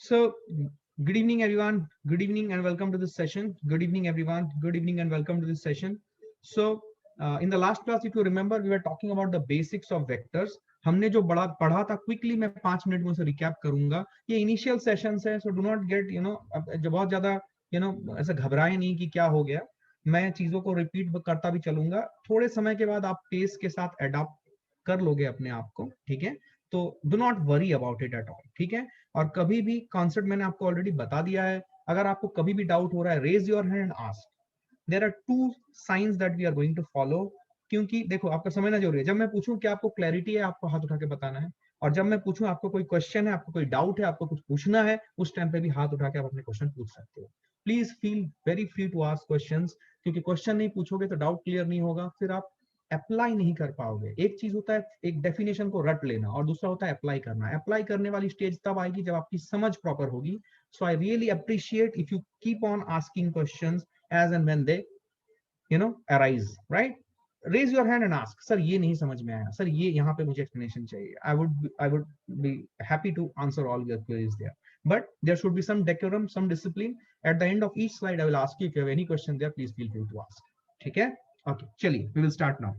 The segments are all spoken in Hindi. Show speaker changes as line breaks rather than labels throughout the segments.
So, good evening, everyone. Good evening and welcome to this session. Good evening, everyone. Good evening and welcome to this session. So, in the last class, if you remember, we were talking about the basics of vectors. हमने जो बड़ा पढ़ा था क्विकली मैं 5 मिनट में उसे रिकैप करूंगा. ये इनिशियल सेशंस है, सो डू नॉट गेट जो बहुत ज्यादा ऐसा घबराए नहीं कि क्या हो गया. मैं चीजों को रिपीट करता भी चलूंगा. थोड़े समय के बाद आप पेस के साथ अडॉप्ट कर लोगे अपने आप को. ठीक है, तो do not worry about it at all. ठीक है, और कभी भी कॉन्सेप्ट मैंने आपको ऑलरेडी बता दिया है. अगर आपको कभी भी डाउट हो रहा है, raise your hand and ask. There are two science that we are going to follow. क्योंकि देखो, आपका समझना जरूरी है. जब मैं पूछूं कि आपको क्लैरिटी है, आपको हाथ उठा के बताना है. और जब मैं पूछूं आपको कोई क्वेश्चन है, आपको कोई डाउट है, आपको कुछ पूछना है, उस टाइम पे भी हाथ उठा के आप अपने क्वेश्चन पूछ सकते हो. Please feel very free to ask questions. क्योंकि क्वेश्चन नहीं पूछोगे तो डाउट क्लियर नहीं होगा, फिर आप अप्लाई नहीं कर पाओगे. एक चीज होता है एक डेफिनेशन को रट लेना, और दूसरा होता है अप्लाई करना. अप्लाई करने वाली स्टेज तब आएगी जब आपकी समझ प्रॉपर होगी. So I really appreciate if you keep on asking questions as and when they arise, right? Raise your hand and ask, sir ये नहीं समझ में आया, सर ये यहाँ पे मुझे explanation चाहिए. I would be happy to answer all your queries there, but there should be some decorum, some discipline. At the end of each slide I will ask you if you have any question there, please feel free to ask. ठीक है, okay, चलिए we will start now.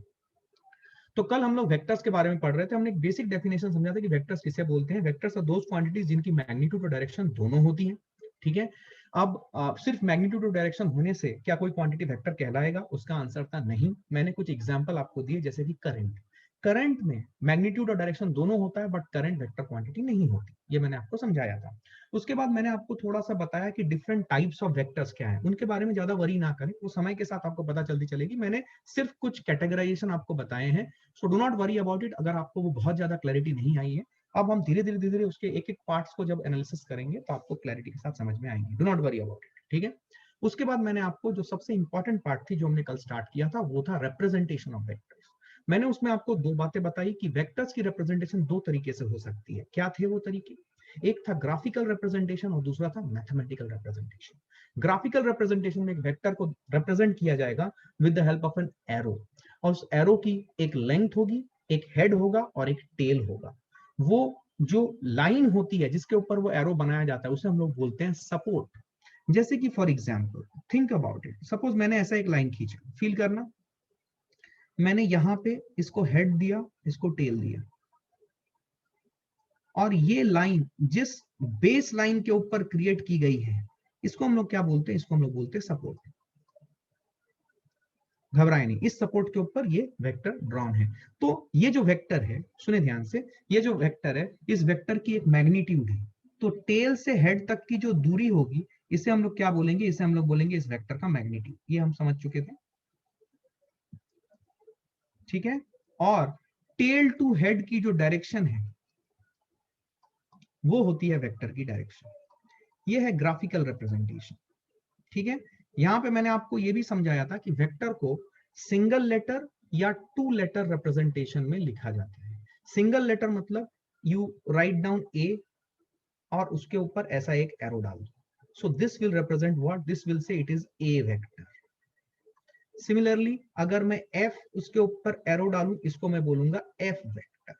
तो कल हम लोग वेक्टर्स के बारे में पढ़ रहे थे. हमने एक बेसिक डेफिनेशन समझा था कि वेक्टर्स किसे बोलते हैं. वेक्टर्स आर दोज क्वांटिटीज जिनकी मैग्नीट्यूड और डायरेक्शन दोनों होती हैं. ठीक है, अब सिर्फ मैग्नीट्यूड और डायरेक्शन होने से क्या कोई क्वांटिटी वेक्टर कहलाएगा? उसका आंसर था नहीं. मैंने कुछ एग्जांपल आपको दिए, जैसे कि करंट. करंट में मैग्नीट्यूड और डायरेक्शन दोनों होता है, बट करंट वेक्टर क्वांटिटी नहीं होती. ये मैंने आपको समझाया था. उसके बाद मैंने आपको थोड़ा सा बताया कि डिफरेंट टाइप्स ऑफ वेक्टर्स क्या है. उनके बारे में ज्यादा वरी ना करें, वो समय के साथ आपको पता चलती चलेगी. मैंने सिर्फ कुछ कैटेगराइजेशन आपको बताए हैं. So do not worry about it. अगर आपको वो बहुत ज्यादा क्लैरिटी नहीं आई है, अब हम धीरे धीरे उसके एक एक पार्ट्स को जब एनालिसिस करेंगे तो आपको क्लैरिटी के साथ समझ में आएंगे. Do not worry about it. ठीक है, उसके बाद मैंने आपको जो सबसे इंपॉर्टेंट पार्ट थी जो हमने कल स्टार्ट किया था, वो था रिप्रेजेंटेशन ऑफ वेक्टर्स. मैंने उसमें आपको दो बातें बताई कि वेक्टर्स की रिप्रेजेंटेशन दो तरीके से हो सकती है. क्या थे वो तरीके? एक था ग्राफिकल रिप्रेजेंटेशन और दूसरा था मैथमेटिकल रिप्रेजेंटेशन. ग्राफिकल रिप्रेजेंटेशन में एक वेक्टर को रिप्रेजेंट किया जाएगा with the help of an arrow, और उस एरो की एक लेंथ होगी, एक हेड होगा और एक टेल होगा. वो जो लाइन होती है जिसके ऊपर वो एरो बनाया जाता है उसे हम लोग बोलते हैं सपोर्ट. जैसे कि for example think about it. Suppose मैंने ऐसा एक लाइन खींचा, फील करना. मैंने यहां पे इसको हेड दिया, इसको टेल दिया, और ये लाइन जिस बेस लाइन के ऊपर क्रिएट की गई है, इसको हम लोग क्या बोलते हैं? इसको हम लोग बोलते हैं सपोर्ट. घबराए नहीं, इस सपोर्ट के ऊपर ये वेक्टर ड्रॉन है. तो ये जो वेक्टर है, सुने ध्यान से, ये जो वेक्टर है, इस वेक्टर की एक मैग्नीट्यूड है. तो टेल से हेड तक की जो दूरी होगी, इसे हम लोग क्या बोलेंगे? इसे हम लोग बोलेंगे इस वेक्टर का मैग्नीट्यूड. ये हम समझ चुके थे. ठीक है, और टेल टू हेड की जो डायरेक्शन है वो होती है वेक्टर की डायरेक्शन. ये है ग्राफिकल रिप्रेजेंटेशन. ठीक है, यहां पे मैंने आपको ये भी समझाया था कि वेक्टर को सिंगल लेटर या टू लेटर रिप्रेजेंटेशन में लिखा जाता है. सिंगल लेटर मतलब यू राइट डाउन ए और उसके ऊपर ऐसा एक एरो डाल दो. So this will represent what? This will say it is a vector. Similarly अगर मैं एफ उसके ऊपर एरो डालूं, इसको मैं बोलूंगा एफ वेक्टर.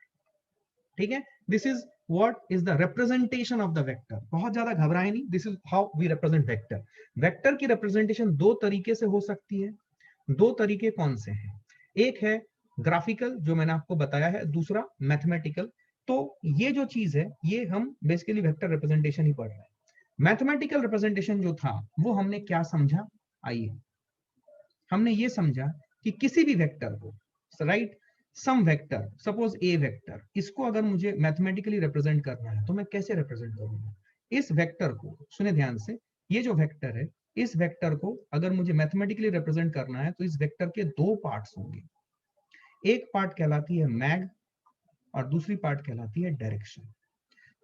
ठीक है, this is what is the representation of the vector. बहुत ज्यादा घबराए नहीं. this is how we represent vector. Vector की रिप्रेजेंटेशन दो तरीके से हो सकती है. दो तरीके कौन से हैं? एक है ग्राफिकल, जो मैंने आपको बताया है. दूसरा मैथमेटिकल. तो ये जो चीज है, ये हम बेसिकली वेक्टर रिप्रेजेंटेशन ही पढ़ रहे हैं. मैथमेटिकल रिप्रेजेंटेशन जो था वो हमने क्या समझा? आइए, हमने ये समझा कि किसी भी वेक्टर को, राइट, सम वेक्टर, सपोज ए वेक्टर, इसको अगर मुझे मैथमेटिकली रिप्रेजेंट करना है तो मैं कैसे रिप्रेजेंट करूंगा? इस वेक्टर को, सुने ध्यान से, ये जो वेक्टर है, इस वेक्टर को अगर मुझे मैथमेटिकली रिप्रेजेंट करना है तो इस वेक्टर के दो पार्ट्स होंगे. एक पार्ट कहलाती है मैग और दूसरी पार्ट कहलाती है डायरेक्शन.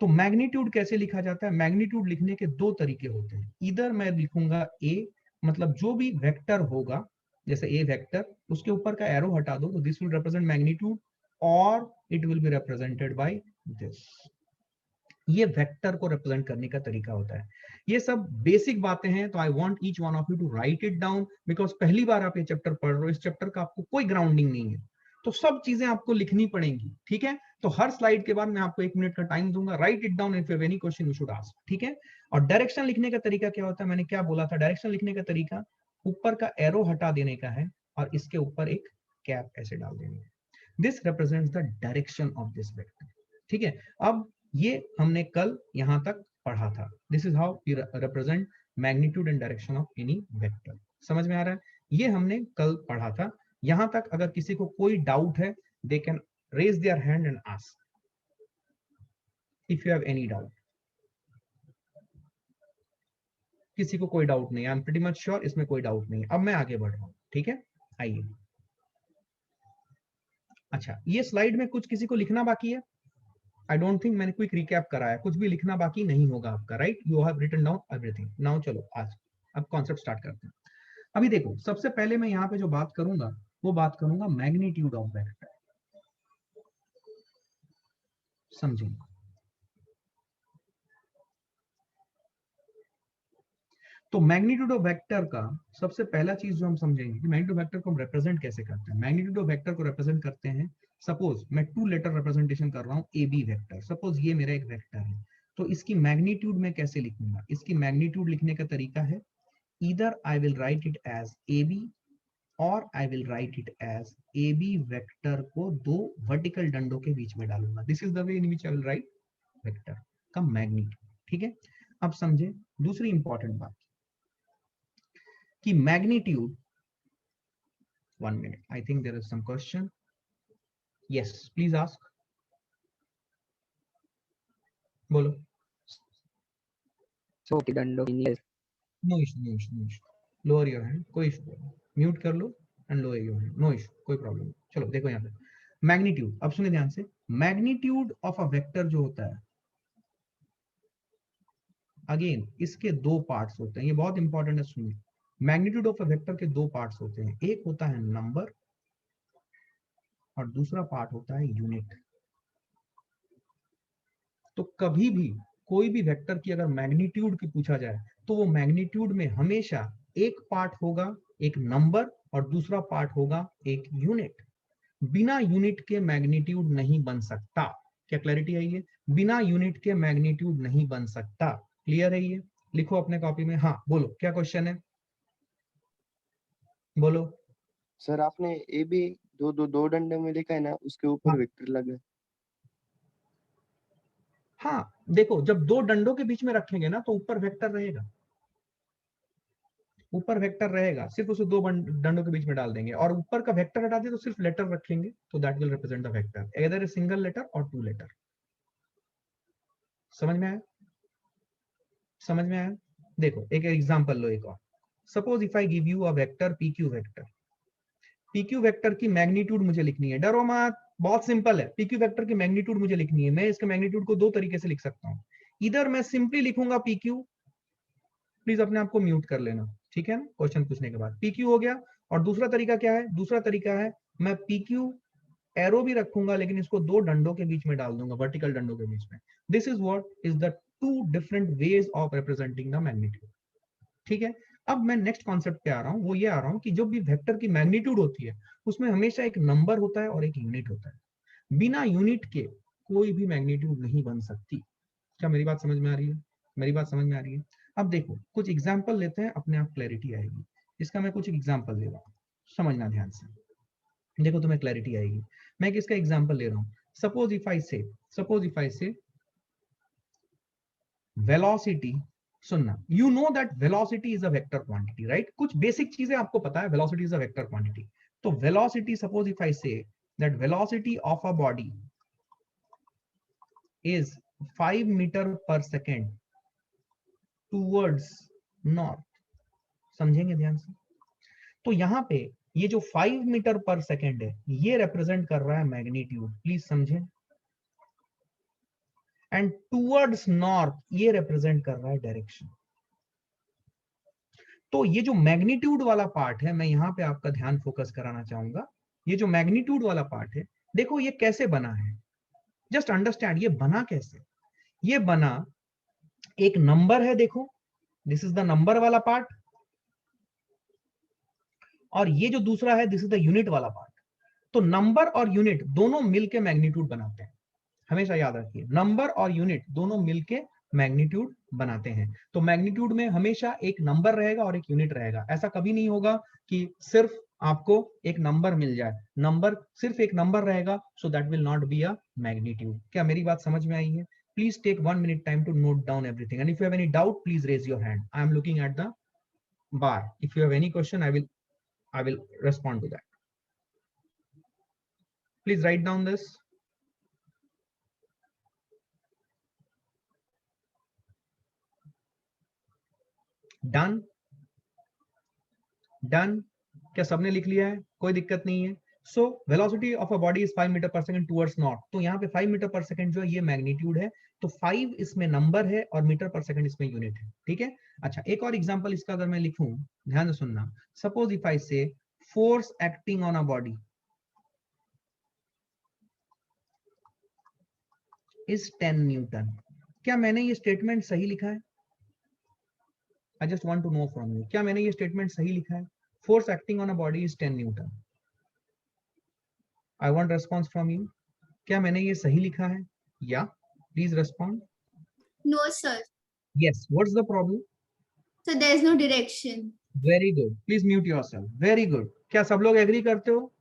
तो मैग्नीट्यूड कैसे लिखा जाता है? मैग्नीट्यूड लिखने के दो तरीके होते हैं. इधर मैं लिखूंगा ए, मतलब जो भी वेक्टर होगा, जैसे ए वेक्टर, उसके ऊपर का एरो हटा दो तो दिस विल रिप्रेजेंट मैग्नीट्यूड, और it will be represented by this. ये वेक्टर को रिप्रेजेंट करने का तरीका होता है. ये सब बेसिक बातें हैं, तो I want each one of you to write it down, because पहली बार आप ये चैप्टर पढ़ रहे हो. इस चैप्टर का आपको कोई ग्राउंडिंग नहीं है. तो सब चीजें आपको लिखनी पड़ेंगी, ठीक है। तो हर स्लाइड के बाद मैं आपको 1 मिनट का टाइम दूंगा, right it down if you have any question you should ask, ठीक है। और डायरेक्शन लिखने का तरीका क्या होता है, मैंने क्या बोला था, डायरेक्शन लिखने का तरीका ऊपर का एरो हटा देने का है और इसके ऊपर एक कैप ऐसे डाल देनी है। This represents the direction of this vector, ठीक है। अब ये हमने कल यहां तक पढ़ा था। This is how we represent magnitude and direction of any vector. समझ में आ रहा है, ये हमने कल पढ़ा था। यहां तक अगर किसी को कोई डाउट है, they can raise their hand and ask if you have any doubt. किसी को कोई डाउट नहीं, I am pretty much sure इसमें कोई डाउट नहीं है। अब मैं आगे बढ़ रहा हूं, ठीक है, आइए। अच्छा, ये स्लाइड में कुछ किसी को लिखना बाकी है? आई डोंट थिंक मैंने क्विक रिकैप कराया, कुछ भी लिखना बाकी नहीं होगा आपका, right? You have written down everything. Now चलो आज अब कॉन्सेप्ट स्टार्ट करते हैं। अभी देखो, सबसे पहले मैं यहाँ पे जो बात करूंगा वो बात करूंगा मैग्नीट्यूड ऑफ वेक्टर। समझेंगे, तो मैग्नीट्यूड ऑफ वेक्टर का सबसे पहला चीज जो हम समझेंगे कि मैग्नीट्यूड ऑफ वेक्टर को हम रिप्रेजेंट कैसे करते हैं। मैग्नीट्यूड ऑफ वेक्टर को रिप्रेजेंट करते हैं, सपोज मैं 2 लेटर रिप्रेजेंटेशन कर रहा हूं, ए बी वेक्टर। सपोज ये मेरा एक वेक्टर है, तो इसकी मैग्नीट्यूड मैं कैसे लिखूंगा? इसकी मैग्नीट्यूड लिखने का तरीका है, either I will write it as AB और I will write it as AB vector को दो वर्टिकल डंडों के बीच में डालूंगा। This is the way in which I will write vector का मैग्नीट्यूड, ठीक है। अब समझे दूसरी इंपॉर्टेंट बात कि magnitude, 1 minute, I think there is some question, yes please ask, बोलो।
So दंडों की
no issue, no issue, no issue, lower your hand, कोई इशू, म्यूट कर लो and lower your hand, no issue, कोई प्रॉब्लम। चलो देखो यहाँ पे मैग्नीट्यूड, अब सुनिए ध्यान से। मैग्नीट्यूड ऑफ अ वेक्टर जो होता है, अगेन इसके दो पार्ट्स होते हैं, ये बहुत इंपॉर्टेंट है, सुनिए। मैग्नीट्यूड ऑफ अ वेक्टर के दो पार्ट्स होते हैं, एक होता है नंबर और दूसरा पार्ट होता है यूनिट। तो कभी भी कोई भी वेक्टर की अगर मैग्नीट्यूड की पूछा जाए तो वो मैग्नीट्यूड में हमेशा एक पार्ट होगा एक नंबर और दूसरा पार्ट होगा एक यूनिट। बिना यूनिट के मैग्नीट्यूड नहीं बन सकता। क्या क्लैरिटी है ये? बिना यूनिट के मैग्नीट्यूड नहीं बन सकता। क्लियर है ये? लिखो अपने कॉपी में। हाँ बोलो, क्या क्वेश्चन है, बोलो।
सर आपने ए बी दो डंडे में लिखा है ना, उसके ऊपर
हाँ,
वेक्टर लगा।
हाँ देखो, जब दो डंडों के बीच में रखेंगे ना तो ऊपर वेक्टर रहेगा, ऊपर वेक्टर रहेगा, सिर्फ उसे दो डंडों के बीच में डाल देंगे और ऊपर का वेक्टर हटा दिया तो सिर्फ लेटर रखेंगे, तो that will represent the vector, either a single letter और 2 लेटर। समझ में आया? समझ में आया? देखो एक एग्जांपल लो, एक और। Suppose if I give you a vector PQ vector, PQ vector की मैग्नीट्यूड मुझे लिखनी है, डरो मत, बहुत सिंपल है। पीक्यू वेक्टर की मैग्नीट्यूड मुझे लिखनी है, मैं इसके मैग्नीट्यूड को दो तरीके से लिख सकता हूं। इधर मैं सिंपली लिखूंगा पीक्यू, प्लीज अपने आप को म्यूट कर लेना, ठीक है ना, क्वेश्चन पूछने के बाद। पीक्यू हो गया, और दूसरा तरीका क्या है? दूसरा तरीका है मैं पीक्यू एरो भी रखूंगा लेकिन इसको दो डंडों के बीच में डाल दूंगा, वर्टिकल डंडों के बीच में। This is what is the two different ways of representing the magnitude, ठीक है। अब मैं नेक्स्ट कॉन्सेप्ट पे आ रहा हूं, वो ये आ रहा हूं कि जो भी वेक्टर की मैग्नीट्यूड होती है उसमें हमेशा एक नंबर होता है और एक यूनिट होता है। बिना यूनिट के कोई भी मैग्नीट्यूड नहीं बन सकती। क्या मेरी बात समझ में आ रही है? मेरी बात समझ में आ रही है? अब देखो कुछ एग्जाम्पल लेते हैं, अपने आप क्लैरिटी आएगी। इसका मैं कुछ एग्जाम्पल ले रहा हूं, समझना ध्यान से, देखो तुम्हें क्लैरिटी आएगी। मैं किसका एग्जाम्पल ले रहा हूं? Suppose if I say velocity, सुनना, you know that velocity is a vector quantity, right? कुछ बेसिक चीजें आपको पता है, velocity is a vector quantity. तो velocity, suppose if I say that velocity of a body is 5 metre per second towards north. समझेंगे ध्यान से? तो यहां पे ये जो 5 मीटर पर सेकेंड है ये रिप्रेजेंट कर रहा है मैग्नीट्यूड, प्लीज समझे। एंड टूवर्ड्स नॉर्थ ये रिप्रेजेंट कर रहा है डायरेक्शन। तो ये जो मैग्नीट्यूड वाला पार्ट है, मैं यहां पे आपका ध्यान फोकस कराना चाहूंगा। ये जो मैग्नीट्यूड वाला पार्ट है, देखो ये कैसे बना है, जस्ट अंडरस्टैंड ये बना कैसे। ये बना, एक नंबर है, देखो दिस इज द नंबर वाला पार्ट, और ये जो दूसरा है दिस इज द यूनिट वाला पार्ट। तो नंबर और यूनिट दोनों मिलके मैग्नीट्यूड बनाते हैं, हमेशा याद रखिए, नंबर और यूनिट दोनों मिलके मैग्नीट्यूड बनाते हैं। तो मैग्नीट्यूड में हमेशा एक नंबर रहेगा और एक यूनिट रहेगा। ऐसा कभी नहीं होगा कि सिर्फ आपको एक नंबर मिल जाए, नंबर सिर्फ एक नंबर रहेगा, so that will not be a magnitude. क्या मेरी बात समझ में आई है? Please take 1 minute time to note down everything, and if you have any doubt please raise your hand. I am looking at the bar. If you have any question, I will respond to that. Please write down this. Done. Done. क्या सबने लिख लिया है? कोई दिक्कत नहीं है। So velocity of a body is 5 meter per second towards north. तो यहाँ पे 5 मीटर पर सेकंड जो है ये मैग्नीट्यूड है, तो 5 इसमें नंबर है और मीटर पर सेकंड इसमें यूनिट है, ठीक है। अच्छा, एक और एग्जांपल इसका अगर मैं लिखूं, ध्यान से सुनना। सपोज इफ आई से force acting on a body is 10 Newton. क्या मैंने ये स्टेटमेंट सही लिखा है? I just want to know from you, क्या मैंने ये स्टेटमेंट सही लिखा है? Force acting on a body is 10 Newton. I want response from you. क्या मैंने ये सही लिखा है? Yeah, please respond.
No, sir.
Yes. What's the problem?
So there is no direction.
Very good. Please mute yourself. Very good. क्या सब लोग एग्री करते हो?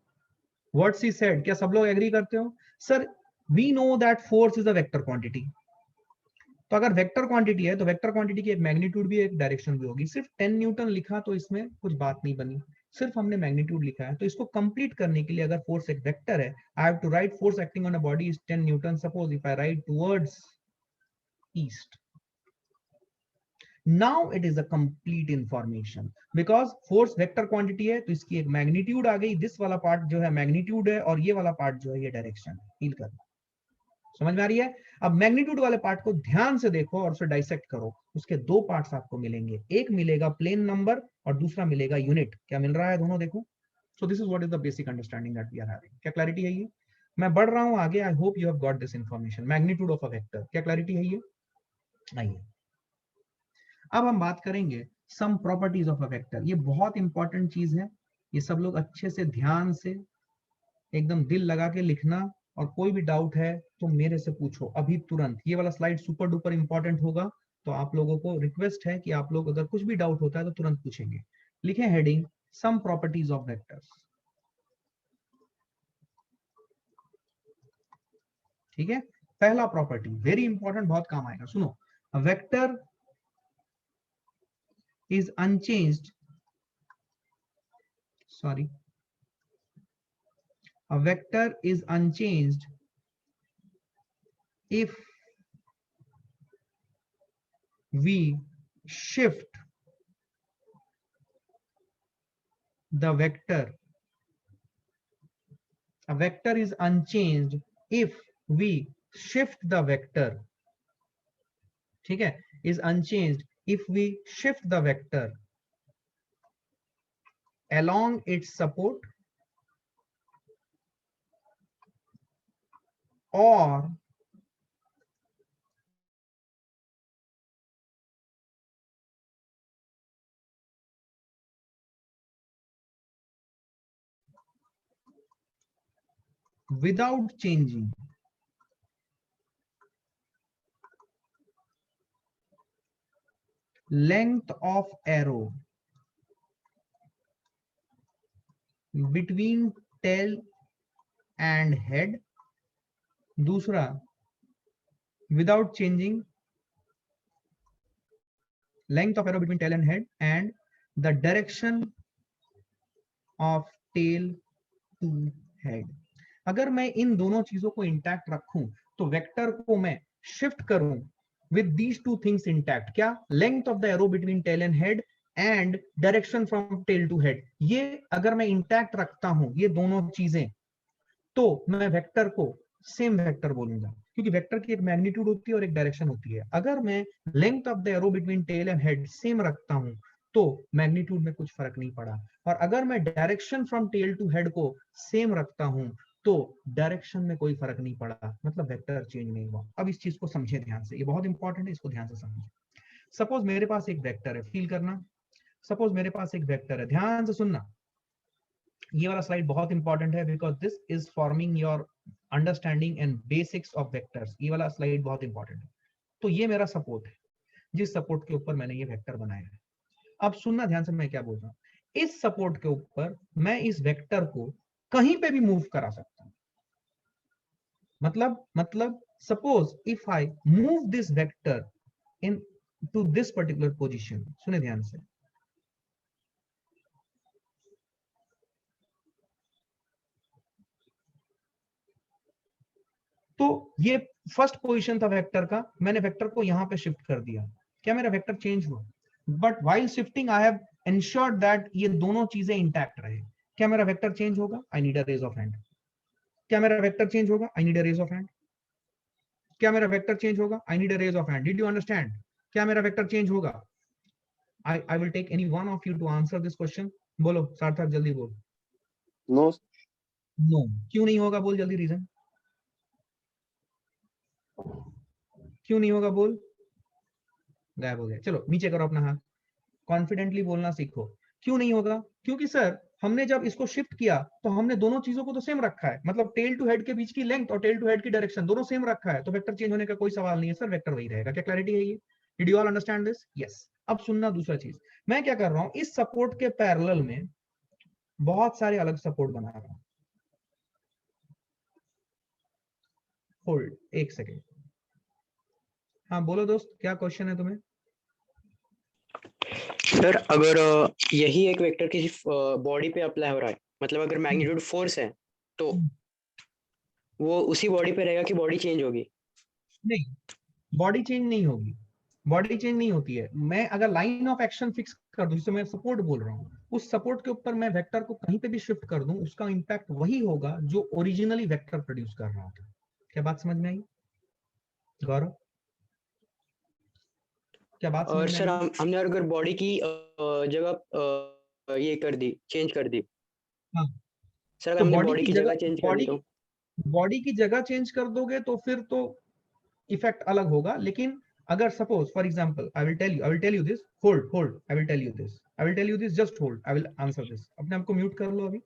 What she said, क्या सब लोग एग्री करते हो? Sir, we know that force is a vector quantity. तो अगर वेक्टर क्वांटिटी है तो वेक्टर क्वांटिटी की एक मैग्नीट्यूड भी एक डायरेक्शन भी होगी। सिर्फ 10 न्यूटन लिखा तो इसमें कुछ बात नहीं बनी, सिर्फ हमने मैग्नीट्यूड लिखा है। तो इसको कंप्लीट करने के लिए अगर फोर्स एक वेक्टर है, I have to write force acting on a body is 10 newton. Suppose if I write towards east, now it is a complete information, because force vector quantity है तो इसकी एक मैग्नीट्यूड आ गई। दिस वाला पार्ट जो है मैग्नीट्यूड है और ये वाला पार्ट जो है ये डायरेक्शन है। फील करना, समझ में आ रही है? अब मैग्नीट्यूड वाले पार्ट को ध्यान से देखो और उसे डाइसेक्ट करो। उसके दो पार्ट्स आपको मिलेंगे, एक मिलेगा प्लेन नंबर और दूसरा मिलेगा यूनिट। क्या मिल रहा है? दोनों देखो। So this is what is the basic understanding that we are having. क्या क्लैरिटी है ये? मैं बढ़ रहा हूं आगे। I hope you have got this information. Magnitude of a vector, क्या क्लैरिटी है ये? आइए अब हम बात करेंगे some properties of a vector. ये बहुत इंपॉर्टेंट चीज है, ये सब लोग अच्छे से ध्यान से एकदम दिल लगा के लिखना, और कोई भी डाउट है तो मेरे से पूछो अभी तुरंत। ये वाला स्लाइड सुपर डुपर इंपॉर्टेंट होगा, तो आप लोगों को रिक्वेस्ट है कि आप लोग अगर कुछ भी डाउट होता है तो तुरंत पूछेंगे। लिखें heading some properties of vectors, ठीक है। पहला प्रॉपर्टी वेरी इंपॉर्टेंट, बहुत काम आएगा, सुनो। अ vector is unchanged, sorry, a vector is unchanged if we shift the vector. A vector is unchanged if we shift the vector, ठीक है, is unchanged if we shift the vector along its support or without changing length of arrow between tail and head. दूसरा, without changing length of arrow between tail and head and the direction of tail to head. अगर मैं इन दोनों चीजों को इंटैक्ट रखूं तो वेक्टर को मैं शिफ्ट करूं with these two things intact. क्या? length of the arrow between tail and head and direction from tail to head. ये अगर मैं इंटैक्ट रखता हूं ये दोनों चीजें, तो मैं वेक्टर को सेम वेक्टर बोलूंगा, क्योंकि वेक्टर की एक मैग्नीट्यूड होती है और एक डायरेक्शन होती है। अगर मैं length of the arrow between tail and head same रखता हूं तो मैग्नीट्यूड में कुछ फर्क नहीं पड़ा, और अगर मैं direction from tail to head को सेम रखता हूं तो डायरेक्शन में कोई फर्क नहीं पड़ा, मतलब वेक्टर चेंज नहीं हुआ। अब इस चीज को समझे ध्यान से, ये बहुत इंपॉर्टेंट है, इसको ध्यान से समझे। सपोज मेरे पास एक वेक्टर है, फील करना। सपोज मेरे पास एक वेक्टर है, ध्यान से सुनना। ये वाला स्लाइड बहुत इंपॉर्टेंट है because this is forming your understanding and basics of vectors. ये वाला स्लाइड बहुत इंपॉर्टेंट है। तो ये मेरा सपोर्ट है, जिस सपोर्ट के ऊपर मैंने ये वेक्टर बनाया है। अब सुनना ध्यान से मैं क्या बोल रहा हूँ। इस सपोर्ट के ऊपर मैं इस वेक्टर को कहीं पे भी मूव करा सकता हूं। मतलब suppose if I move this vector into this particular position, सुने ध्यान से, तो ये फर्स्ट पोजीशन था वेक्टर का, मैंने वेक्टर को यहां पे शिफ्ट कर दिया, क्या मेरा वेक्टर चेंज हुआ? But while shifting I have ensured that ये दोनों चीजें इंटैक्ट रहे। क्या मेरा वेक्टर चेंज होगा? I need a raise of hand. क्या मेरा वेक्टर चेंज होगा? I need a raise of hand. क्या मेरा वेक्टर चेंज होगा? I need a raise of hand. Did you understand? क्या मेरा वेक्टर चेंज होगा? I will take any one of you to answer this question. बोलो सार्थक, जल्दी बोल।
नो
नो क्यों नहीं होगा? बोल जल्दी रीजन। क्यों नहीं होगा बोल? गायब हो गया। चलो नीचे करो अपना हाथ, कॉन्फिडेंटली बोलना सीखो। क्यों नहीं होगा? क्योंकि सर हमने जब इसको शिफ्ट किया तो हमने दोनों चीजों को तो सेम रखा है, मतलब टेल टू हेड के बीच की लेंथ और टेल टू हेड की डायरेक्शन दोनों सेम रखा है, तो वेक्टर चेंज होने का कोई सवाल नहीं है सर, वेक्टर वही रहेगा। क्या क्लैरिटी है ये? Did you all understand this? Yes. अब सुनना दूसरा चीज, मैं क्या कर रहा हूं, इस सपोर्ट के पैरेलल में बहुत सारे अलग सपोर्ट बना रहा हूं। होल्ड एक सेकेंड। हाँ बोलो दोस्त, क्या क्वेश्चन है तुम्हें?
सर अगर यही एक वेक्टर किसी बॉडी पे अप्लाई हो रहा है, मतलब अगर मैग्नीट्यूड फोर्स है तो वो उसी बॉडी पे रहेगा कि बॉडी चेंज होगी?
नहीं, बॉडी चेंज नहीं होगी, बॉडी चेंज नहीं होती है। मैं अगर लाइन ऑफ एक्शन फिक्स कर दूं, जिसे मैं सपोर्ट बोल रहा हूँ, उस सपोर्ट के ऊपर मैं वेक्टर को कहीं पे भी शिफ्ट कर दूं, उसका इंपैक्ट वही होगा जो ओरिजिनली वेक्टर प्रोड्यूस कर रहा था। क्या बात समझ में आई गौरव? क्या बात समझ
और
में
सर
आई?
हमने अगर बॉडी की जगह ये कर दी, चेंज कर दी,
हाँ,
सर अगर
तो
हमने बॉडी की जगह चेंज कर दी तो?
बॉडी की जगह चेंज कर दोगे तो फिर तो इफेक्ट अलग होगा। लेकिन अगर suppose for example I will tell you this, hold I will tell you this, just hold, I will answer this. अपने आप को म्यूट कर लो अभी,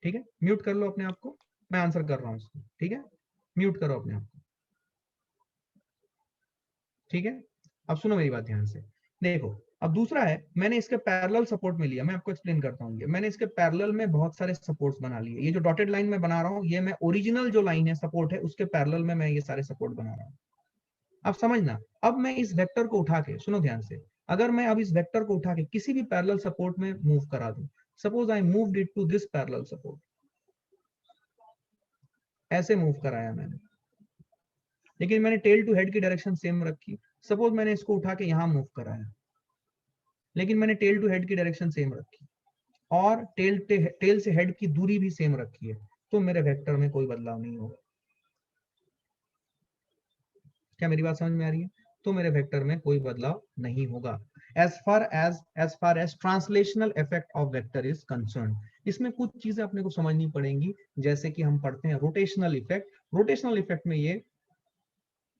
ठीक है? म्यूट कर लो अपने आप को, मैं आंसर कर रहा हूँ इसको, ठीक है? म्यूट करो अपने आप को, ठीक है? अब सुनो मेरी बात ध्यान से, देखो अब दूसरा है, मैंने इसके पैरेलल सपोर्ट में लिया, मैं आपको एक्सप्लेन करता हूँ। ये मैंने इसके पैरेलल में बहुत सारे सपोर्ट्स बना लिए। ये जो डॉटेड लाइन में बना रहा हूँ, ये मैं ओरिजिनल जो लाइन है सपोर्ट है उसके पैरेलल में मैं ये सारे सपोर्ट बना रहा हूँ। अब समझना, अब मैं इस वेक्टर को उठा के, सुनो ध्यान से, अगर मैं अब इस वेक्टर को उठा के किसी भी पैरेलल सपोर्ट में मूव करा दूं, suppose I moved it to this parallel support, ऐसे मूव कराया मैंने, लेकिन मैंने टेल टू हेड की डायरेक्शन सेम रखी। सपोज मैंने इसको उठा के यहां मूव कराया, लेकिन मैंने टेल टू हेड की डायरेक्शन सेम रखी और टेल से हेड की दूरी भी सेम रखी है, तो मेरे वेक्टर में कोई बदलाव नहीं होगा। क्या मेरी बात समझ में आ रही है? तो मेरे वेक्टर में कोई बदलाव नहीं होगा। as far as translational effect of vector is concern, इसमें कुछ चीजें अपने को समझनी पड़ेंगी, जैसे कि हम पढ़ते हैं रोटेशनल इफेक्ट। रोटेशनल इफेक्ट में ये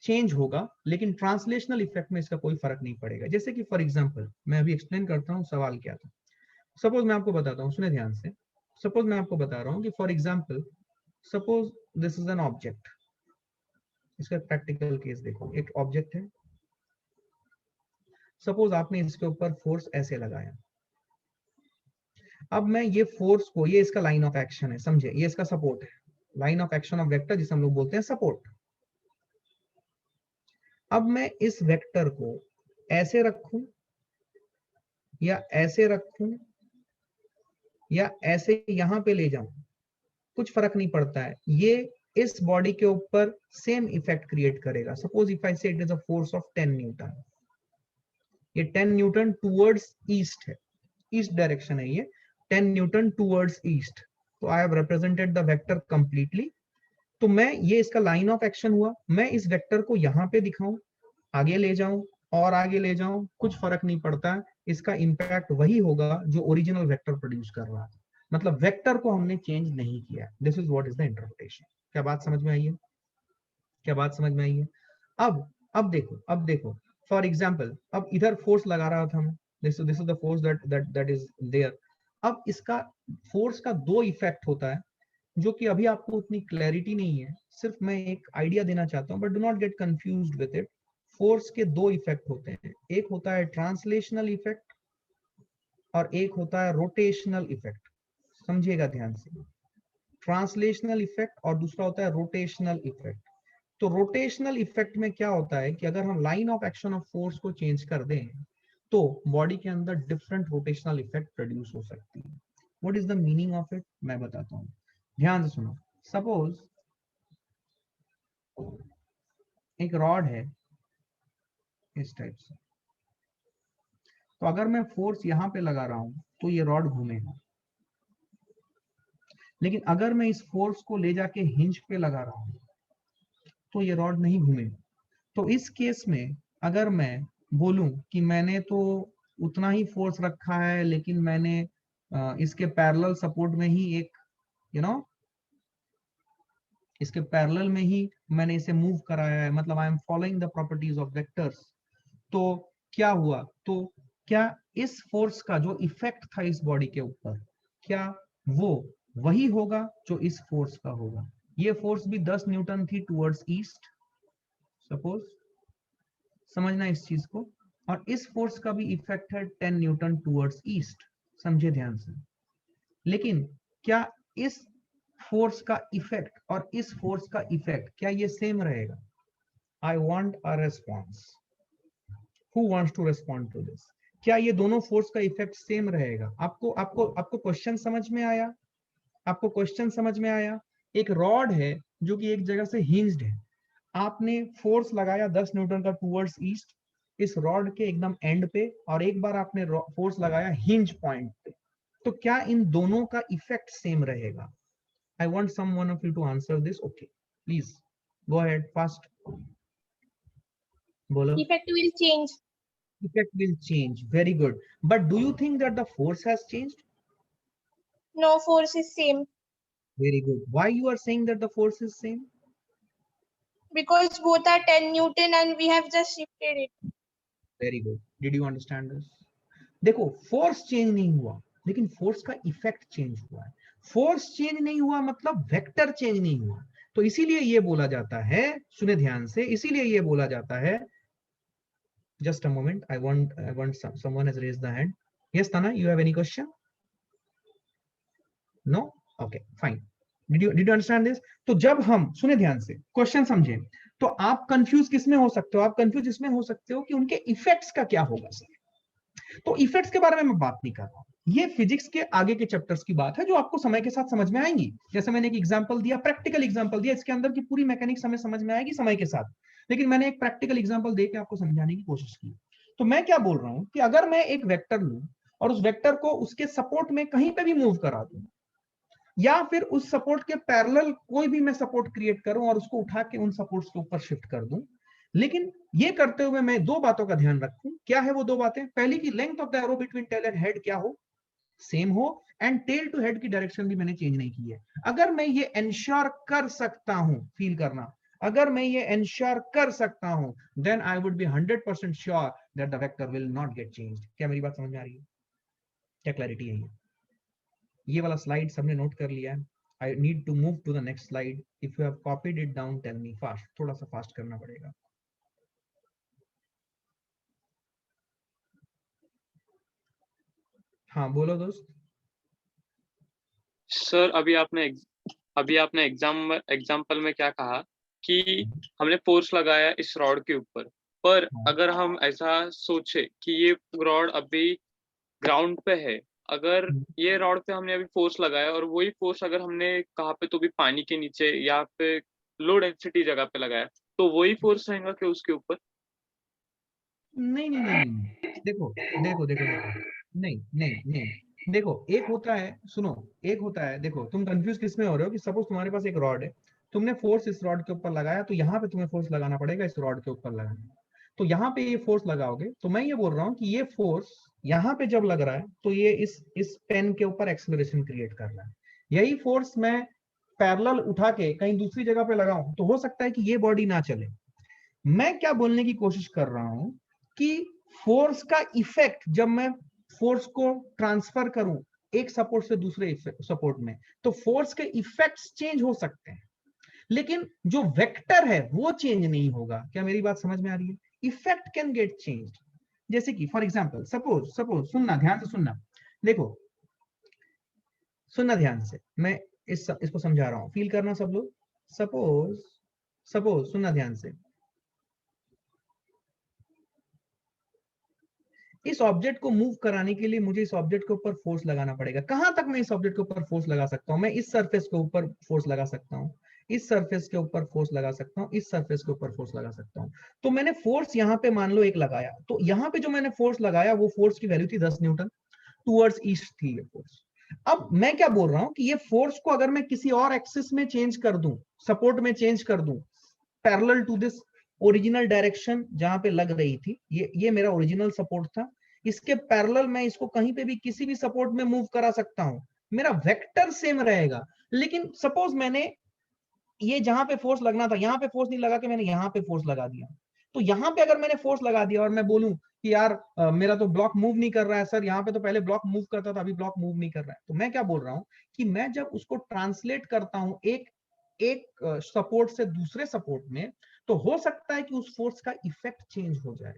चेंज होगा, लेकिन ट्रांसलेशनल इफेक्ट में इसका कोई फर्क नहीं पड़ेगा। जैसे कि फॉर एग्जांपल मैं अभी एक्सप्लेन करता हूँ सवाल क्या था। सपोज मैं आपको बताता हूँ, सुने ध्यान से, सपोज मैं आपको बता रहा हूँ कि for example suppose this is an object. इसका प्रैक्टिकल केस देखो, एक ऑब्जेक्ट है, सपोज आपने इसके ऊपर फोर्स ऐसे लगाया। अब मैं ये फोर्स को, ये इसका लाइन ऑफ एक्शन है, समझे? ये इसका सपोर्ट है, line of action of vector जिसे हम लोग बोलते हैं सपोर्ट। अब मैं इस वेक्टर को ऐसे रखूं या ऐसे रखूं या ऐसे यहां पे ले जाऊं, कुछ फर्क नहीं पड़ता है। ये इस बॉडी के ऊपर सेम इफेक्ट क्रिएट करेगा। सपोज इफ आई से it is a force of 10 Newton, ये 10 न्यूटन टूवर्ड्स ईस्ट है, ईस्ट डायरेक्शन है ये, 10 न्यूटन टूवर्ड्स ईस्ट। तो I have represented the vector completely. तो मैं, ये इसका लाइन ऑफ एक्शन हुआ, मैं इस वेक्टर को यहां पे दिखाऊं, आगे ले जाऊं और आगे ले जाऊं, कुछ फर्क नहीं पड़ता है, इसका इंपैक्ट वही होगा जो ओरिजिनल वेक्टर प्रोड्यूस कर रहा था। मतलब वेक्टर को हमने चेंज नहीं किया। This is what is the interpretation. क्या बात समझ में आई है? क्या बात समझ में आई है? अब देखो फॉर एग्जाम्पल, अब इधर फोर्स लगा रहा था मैं, this is the force that is there. अब इसका फोर्स का दो इफेक्ट होता है जो कि अभी आपको उतनी क्लैरिटी नहीं है, सिर्फ मैं एक आइडिया देना चाहता हूं, but do not gate confused with it. Force के दो इफेक्ट होते हैं, एक होता है ट्रांसलेशनल इफेक्ट और एक होता है रोटेशनल इफेक्ट। समझिएगा ध्यान से, ट्रांसलेशनल इफेक्ट और दूसरा होता है रोटेशनल इफेक्ट। तो रोटेशनल इफेक्ट में क्या होता है कि अगर हम line of action of force को चेंज कर दें तो बॉडी के अंदर डिफरेंट रोटेशनल इफेक्ट प्रोड्यूस हो सकती है। What is the meaning of it, मैं बताता हूं, ध्यान से सुनो। सपोज एक रॉड है इस टाइप से, तो अगर मैं फोर्स यहां पे लगा रहा हूं तो ये रॉड घूमेगा, लेकिन अगर मैं इस फोर्स को ले जाके हिंज पे लगा रहा हूं तो ये रॉड नहीं घूमेगा। तो इस केस में अगर मैं बोलूं कि मैंने तो उतना ही फोर्स रखा है, लेकिन मैंने इसके पैरेलल सपोर्ट में ही एक इसके पैरेलल में ही मैंने इसे मूव कराया है, मतलब I am following the properties of vectors, तो क्या हुआ, तो क्या इस फोर्स का जो इफेक्ट था इस बॉडी के ऊपर, क्या वो वही होगा जो इस फोर्स का होगा? ये फोर्स भी 10 न्यूटन थी टुवर्ड्स ईस्ट, सपोज, समझना इस चीज को, और इस फोर्स का भी इफेक्ट है 10 न्यूटन टुवर्ड्स ईस्ट, समझे ध्यान से। लेकिन क्या इस फोर्स का इफेक्ट और इस फोर्स का इफेक्ट क्या ये सेम रहेगा? I want a response, who wants to respond to this? क्या ये दोनों फोर्स का इफेक्ट सेम रहेगा? आपको आपको आपको क्वेश्चन समझ में आया? आपको क्वेश्चन समझ में आया? एक रॉड है जो कि एक जगह से हिंज्ड है, आपने फोर्स लगाया 10 न्यूटन का टुवर्ड्स ईस्ट इस रॉड के एकदम एंड पे, और एक बार आपने फोर्स लगाया हिंज पॉइंट पे, तो क्या इन दोनों का इफेक्ट सेम रहेगा? I want some one of you to answer this. Okay, please go ahead, fast बोलो।
Effect will change.
Effect will change, very good, but do you think that the force has changed?
No, force is same
Very good. Why you are saying that the force is same?
because both are 10 Newton and we have just shifted it.
Very good. Did you understand this? देखो, फोर्स चेंज नहीं हुआ, लेकिन फोर्स का इफेक्ट चेंज हुआ है। फोर्स चेंज नहीं हुआ मतलब वेक्टर चेंज नहीं हुआ, तो इसीलिए ये बोला जाता है, सुने ध्यान से, इसीलिए ये बोला जाता है, just a moment, I want someone has raised the hand. Yes ताना, you have any question? No? Okay, fine. Did you understand this? तो जब हम, सुने ध्यान से, क्वेश्चन समझे, तो आप कंफ्यूज किस में हो सकते हो? आप कंफ्यूज इसमें हो सकते हो कि उनके इफेक्ट्स का क्या होगा सर। तो इफेक्ट्स के बारे में मैं बात नहीं कर रहा हूं, ये फिजिक्स के आगे के चैप्टर्स की बात है जो आपको समय के साथ समझ में आएंगी। जैसे मैंने एक एग्जांपल दिया, प्रैक्टिकल एग्जांपल दिया, इसके अंदर की पूरी मैकेनिक्स हमें समझ में आएगी समय के साथ, लेकिन मैंने एक प्रैक्टिकल एग्जांपल देके आपको समझाने की कोशिश की। तो मैं क्या बोल रहा हूं कि अगर मैं एक वेक्टर लूं और उस वेक्टर को उसके सपोर्ट में कहीं पे भी मूव करा दूं, या फिर उस सपोर्ट के पैरेलल कोई भी मैं सपोर्ट क्रिएट करूं और उसको उठा के उन सपोर्ट्स के ऊपर शिफ्ट कर दूं, लेकिन ये करते हुए मैं दो बातों का ध्यान रखूं। क्या है वो दो बातें? पहली की length of the arrow between tail and head क्या हो, सेम हो, एंड टेल टू हेड की डायरेक्शन भी मैंने चेंज नहीं की है। अगर मैं ये एंश्योर कर सकता हूं, फील करना, अगर मैं ये एंश्योर कर सकता हूं, then I would be 100% sure that the vector will not get changed. क्या मेरी बात समझ में आ रही है? क्या क्लैरिटी है? ये वाला स्लाइड सबने नोट कर लिया है? I need to move to the next slide. If you have copied it down, tell me fast, थोड़ा सा फास्ट करना पड़ेगा। हाँ बोलो दोस्त।
सर अभी आपने एग्जाम्पल में क्या कहा कि हमने फोर्स लगाया इस रॉड के ऊपर, पर अगर हम ऐसा सोचे कि ये रॉड अभी ग्राउंड पे है, अगर ये रॉड पे हमने अभी फोर्स लगाया और वही फोर्स अगर हमने कहाँ पे तो भी पानी के नीचे या पे लो डेंसिटी जगह पे लगाया, तो वही फोर्स रहेगा कि उसके ऊपर?
नहीं नहीं नहीं नहीं, देखो देखो देखो देखो, नहीं नहीं नहीं, देखो एक होता है, सुनो, एक होता है, देखो तुम कंफ्यूज किस में हो रहे हो कि सपोज तुम्हारे पास एक रॉड है, तुमने फोर्स इस रॉड के ऊपर लगाया, तो यहाँ पे तुम्हें फोर्स लगाना पड़ेगा इस रॉड के ऊपर लगाना, तो यहाँ पे ये फोर्स लगाओगे, तो मैं ये बोल रहा हूँ कि ये फोर्स यहाँ पे जब लग रहा है तो ये इस पेन के ऊपर एक्सेलरेशन क्रिएट कर रहा है। यही फोर्स मैं पैरेलल उठा के कहीं दूसरी जगह पे लगाऊं तो हो सकता है कि ये बॉडी ना चले। मैं क्या बोलने की कोशिश कर रहा हूं कि फोर्स का इफेक्ट, जब मैं फोर्स को ट्रांसफर करूं एक सपोर्ट से दूसरे सपोर्ट में, तो फोर्स के इफेक्ट्स चेंज हो सकते हैं, लेकिन जो वेक्टर है वो चेंज नहीं होगा। क्या मेरी बात समझ में आ रही है? Effect can get change. जैसे कि फॉर एग्जांपल सपोज सुनना, ध्यान से सुनना, देखो सुनना ध्यान से, मैं इसको समझा रहा हूं, फील करना सब लोग। सपोज सुनना ध्यान से, इस ऑब्जेक्ट को मूव कराने के लिए मुझे इस ऑब्जेक्ट के ऊपर फोर्स लगाना पड़ेगा। कहां तक मैं इस ऑब्जेक्ट के ऊपर फोर्स लगा सकता हूं? मैं इस सरफेस के ऊपर फोर्स लगा सकता हूं, इस सरफेस के ऊपर फोर्स लगा सकता हूं, इस सरफेस के ऊपर फोर्स लगा सकता हूं। तो मैंने फोर्स यहाँ पे मान लो एक लगाया, तो यहाँ पे जो मैंने फोर्स लगाया वो फोर्स की वैल्यू थी 10 न्यूटन, टूवर्ड्स ईस्ट थी ये फोर्स। अब मैं क्या बोल रहा हूं कि ये फोर्स को अगर मैं किसी और एक्सिस में चेंज कर दूं, सपोर्ट में चेंज कर दूं, parallel to this original direction जहां पे लग रही थी, ये मेरा ओरिजिनल सपोर्ट था, इसके पैरेलल मैं इसको कहीं पे भी किसी भी सपोर्ट में मूव करा सकता हूं, मेरा वेक्टर सेम रहेगा। लेकिन सपोज मैंने ये जहां पे फोर्स लगना था यहां पे फोर्स नहीं लगा के मैंने यहां पे फोर्स लगा दिया, तो यहां पे अगर मैंने फोर्स लगा दिया और मैं बोलूं कि यार मेरा तो ब्लॉक मूव नहीं कर रहा है सर, यहाँ पे तो पहले ब्लॉक मूव करता था, अभी ब्लॉक मूव नहीं कर रहा है, तो मैं क्या बोल रहा हूं कि मैं जब उसको ट्रांसलेट करता हूं एक सपोर्ट से दूसरे सपोर्ट में, तो हो सकता है कि उस फोर्स का इफेक्ट चेंज हो जाए,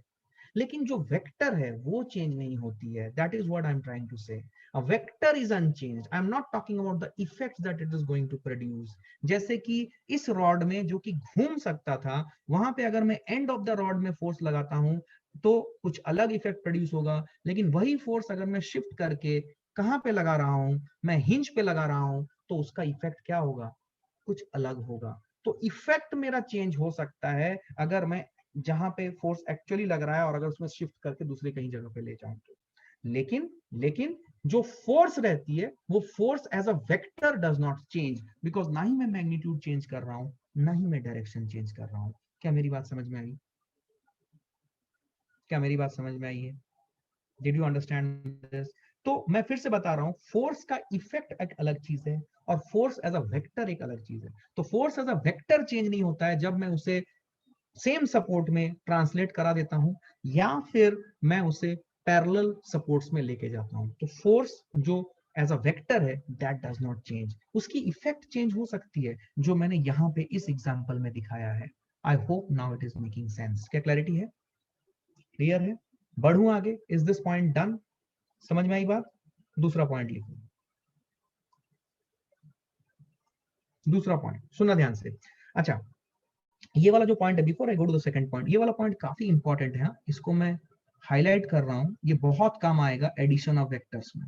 लेकिन जो वेक्टर है वो चेंज नहीं होती है। That is what I am trying to say. A vector is unchanged, I am not talking about the effects that it is going to produce. जैसे कि इस रॉड में जो कि घूम सकता था, वहां पे अगर मैं एंड ऑफ द रॉड में फोर्स लगाता हूं तो कुछ अलग इफेक्ट प्रोड्यूस होगा, लेकिन वही फोर्स अगर मैं शिफ्ट करके कहां पे लगा रहा हूं, मैं हिंज पे लगा रहा हूं, तो उसका इफेक्ट क्या होगा, कुछ अलग होगा। तो इफेक्ट मेरा चेंज हो सकता है अगर मैं जहां पे फोर्स एक्चुअली लग रहा है और अगर उसमें शिफ्ट करके दूसरे कहीं जगह पे ले जाऊं तो। लेकिन जो फोर्स रहती है वो force as a vector does not change, because ना ही मैं मैग्नीट्यूड चेंज कर रहा हूं, ना ही मैं डायरेक्शन चेंज कर रहा हूं। क्या मेरी बात समझ में आई? क्या मेरी बात समझ में आई है? Did you understand this? तो मैं फिर से बता रहा हूं, फोर्स का इफेक्ट एक अलग चीज है और फोर्स एज अ वेक्टर एक अलग चीज है। तो force as a vector change नहीं होता है जब मैं उसे सेम सपोर्ट में ट्रांसलेट करा देता हूं या फिर मैं उसे पैरेलल सपोर्ट्स में लेके जाता हूं। तो फोर्स जो एज अ वेक्टर है दैट डज नॉट चेंज, उसकी इफेक्ट चेंज हो सकती है, जो मैंने यहां पे इस एग्जांपल में दिखाया है। I hope now it is making sense. क्या क्लैरिटी है? क्लियर है? बढ़ूं आगे? Is this point done? समझ में आई बात? दूसरा पॉइंट लिखो, दूसरा पॉइंट सुनना ध्यान से। अच्छा, ये वाला जो पॉइंट है, before I go to the second point, ये वाला पॉइंट काफी इंपॉर्टेंट है, इसको मैं हाईलाइट कर रहा हूं, ये बहुत काम आएगा एडिशन ऑफ वेक्टर्स में,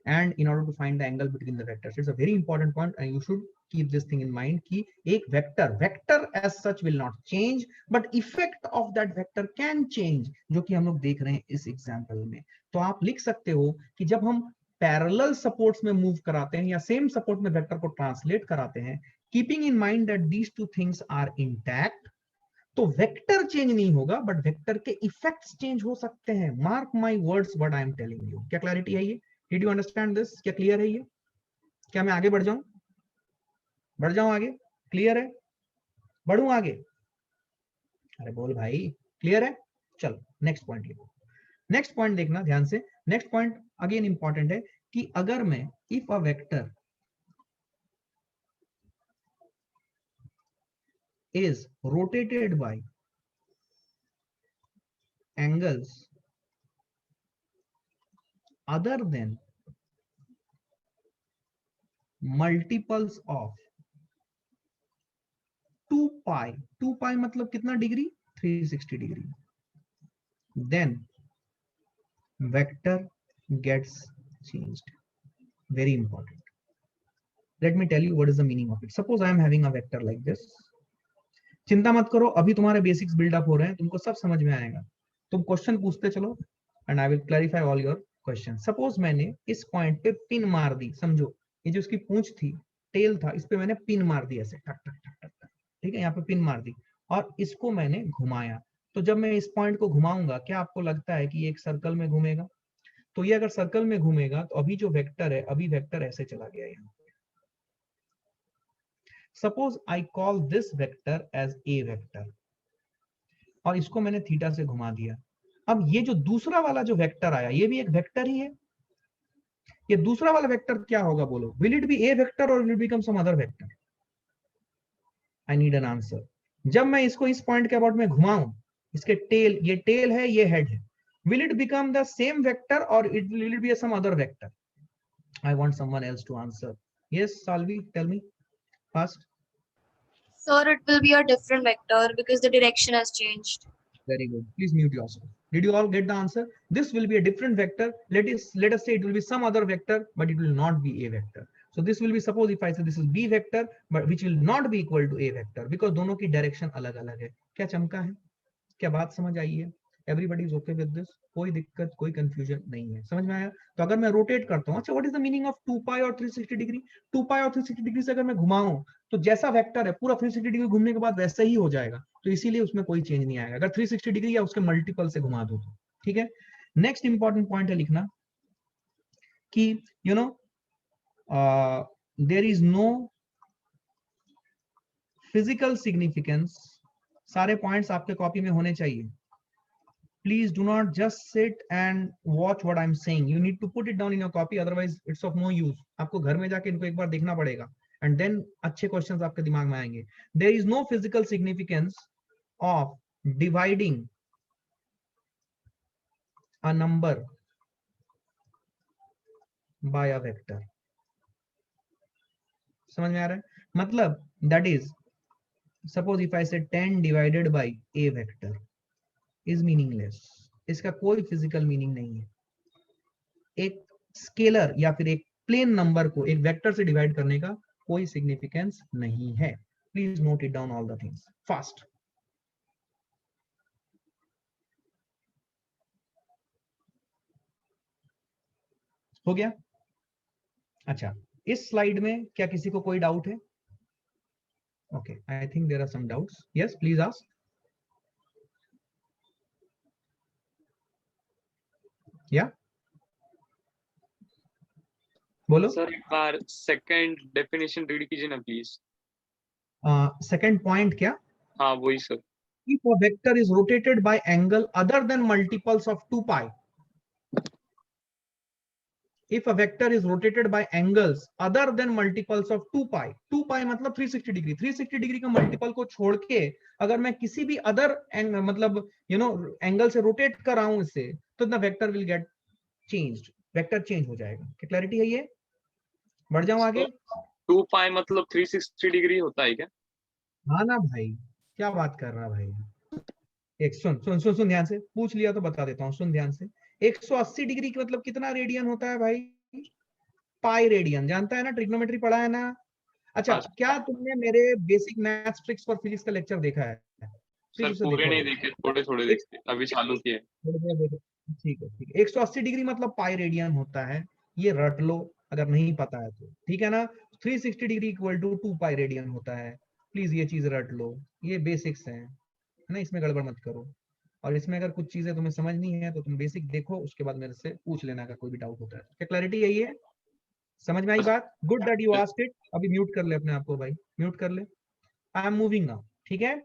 and in order to find the angle between the vectors. It's a very important point and you should keep this thing in mind कि एक vector as such will not change, but effect of that vector can change, जो कि हम लोग देख रहे हैं इस एग्जांपल में। तो आप लिख सकते हो कि जब हम पैरेलल सपोर्ट्स में मूव कराते हैं या सेम सपोर्ट में वेक्टर को ट्रांसलेट कराते हैं, keeping in mind that these two things are intact, तो वेक्टर चेंज नहीं होगा बट वेक्टर के इफेक्ट्स चेंज हो सकते हैं। Mark my words what I am telling you. क्या क्लैरिटी है ये? Did you understand this? क्या क्लियर है ये? क्या मैं आगे बढ़ जाऊं आगे? क्लियर है? बढ़ूं आगे? अरे बोल भाई, क्लियर है? चलो नेक्स्ट पॉइंट लिखो। नेक्स्ट पॉइंट देखना ध्यान से। नेक्स्ट पॉइंट अगेन इंपॉर्टेंट है कि अगर मैं if a vector is rotated by angles other than multiples of 2 pi, 2 pi मतलब कितना degree? 360 degree, then vector gets changed. Very important. Let me tell you what is the meaning of it. Suppose I am having a vector like this. चिंता मत करो, अभी तुम्हारे बेसिक्स बिल्डअप हो रहे हैं, तुमको सब समझ में आएगा। तुम क्वेश्चन पूछते चलो and I will clarify all your question. Suppose मैंने इस पॉइंट पे पिन मार दी, समझो ये जो उसकी पूंछ थी, टेल था, इस पे मैंने पिन मार दी ऐसे टक टक टक टक, ठीक है, यहाँ पे पिन मार दी और इसको मैंने घुमाया। तो जब मैं इस पॉइंट को घुमाऊंगा, क्या आपको लगता है कि ये एक सर्कल में घूमेगा? तो ये अगर सर्कल में घूमेगा तो अभी जो वेक्टर है, अभी वेक्टर ऐसे चला गया यहाँ। Suppose I call this vector as A vector और इसको मैंने थीटा से घुमा दिया। अब ये जो दूसरा वाला जो वेक्टर आया, ये भी एक वेक्टर ही है। ये दूसरा वाला वेक्टर क्या होगा बोलो? Will it be a vector और will it become some other vector? I need an answer. जब मैं इसको इस पॉइंट के अबाउट में घुमाऊं, इसके टेल, ये टेल है, ये हेड है, will it become the same vector or will it be some other vector? I want someone else to answer. Yes, Salvi, tell me fast.
Sir, it will be a different vector because the direction has changed.
Very good. Please mute yourself. Did you all get the answer? This will be a different vector. Let us say it will be some other vector, but it will not be a vector. So this will be, suppose if I say this is b vector, but which will not be equal to a vector because दोनों की direction अलग-अलग है. क्या चमका है? क्या बात समझ आई है? Everybody is okay with this? कोई दिक्कत, कोई कंफ्यूजन नहीं है, समझ में आया? तो अगर मैं रोटेट करता हूँ, अच्छा what is the meaning of 2 पाई और 360 डिग्री? 2 पाई और 360 डिग्री से अगर मैं घुमाऊं तो जैसा वेक्टर है पूरा 360 डिग्री घूमने के बाद वैसा ही हो जाएगा, तो इसीलिए उसमें कोई चेंज नहीं आएगा अगर 360 डिग्री या उसके मल्टीपल से घुमा दो तो, ठीक है? नेक्स्ट इंपॉर्टेंट पॉइंट है लिखना कि you know there is no physical significance. सारे पॉइंट्स आपके कॉपी में होने चाहिए। Please do not just sit and watch what I'm saying. You need to put it down in your copy, otherwise it's of no use. आपको घर में जाके इनको एक बार देखना पड़ेगा and then अच्छे questions आपके दिमाग में आएंगे. There is no physical significance of dividing a number by a vector. समझ में आ रहा है? मतलब that is, suppose if I say 10 divided by a vector is meaningless. इसका कोई फिजिकल मीनिंग नहीं है। एक स्केलर या फिर एक प्लेन नंबर को एक वेक्टर से डिवाइड करने का कोई सिग्निफिकेंस नहीं है। Please note it down all the things fast. हो गया? अच्छा, इस स्लाइड में क्या किसी को कोई डाउट है? Okay, I think there are some doubts. Yes, please ask. या बोलो
सर, एक बार सेकंड डेफिनेशन रीड कीजिए ना प्लीज।
सेकंड पॉइंट क्या?
हाँ वही sir.
If a vector is rotated by angle other than multiples of 2 pi, if a vector is rotated by angles other than multiples of 2 pi, 2 pi मतलब 360 डिग्री, 360 डिग्री का मल्टीपल को छोड़ के अगर मैं किसी भी अदर मतलब एंगल से रोटेट कर रहा हूं इससे, तो the vector will get changed, vector change हो जाएगा। क्या क्लैरिटी है? ये बढ़ जाऊं आगे?
2 पाई मतलब 360 डिग्री होता है क्या?
हाँ ना भाई, क्या बात कर रहा भाई। एक सुन ध्यान से, पूछ लिया तो बता देता हूँ, सुन ध्यान से। 180 डिग्री का मतलब कितना रेडियन होता है भाई? Pi radian. जानता है ना, ट्रिग्नोमेट्री पढ़ा है ना? अच्छा, क्या तुमने मेरे basic maths tricks for physics का लेक्चर देखा है?
सर पूरे नहीं देखे, थोड़े थोड़े देखे, अभी चालू किए।
ठीक है, ठीक है। 180 डिग्री मतलब पाई रेडियन होता है, ये रट लो अगर नहीं पता है तो, ठीक है ना? 360 degree equal to 2 pi radian होता है। प्लीज ये चीज रट लो, ये बेसिक्स है ना, इसमें गड़बड़ मत करो। और इसमें अगर कुछ चीजें तुम्हें समझ नहीं है तो तुम बेसिक देखो, उसके बाद मेरे से पूछ लेना अगर कोई भी डाउट होता है। क्या क्लैरिटी यही है? समझ में आई बात? Good that you asked it. अभी म्यूट कर ले अपने आप को भाई, म्यूट कर ले। आई एम मूविंग नाउ, ठीक है?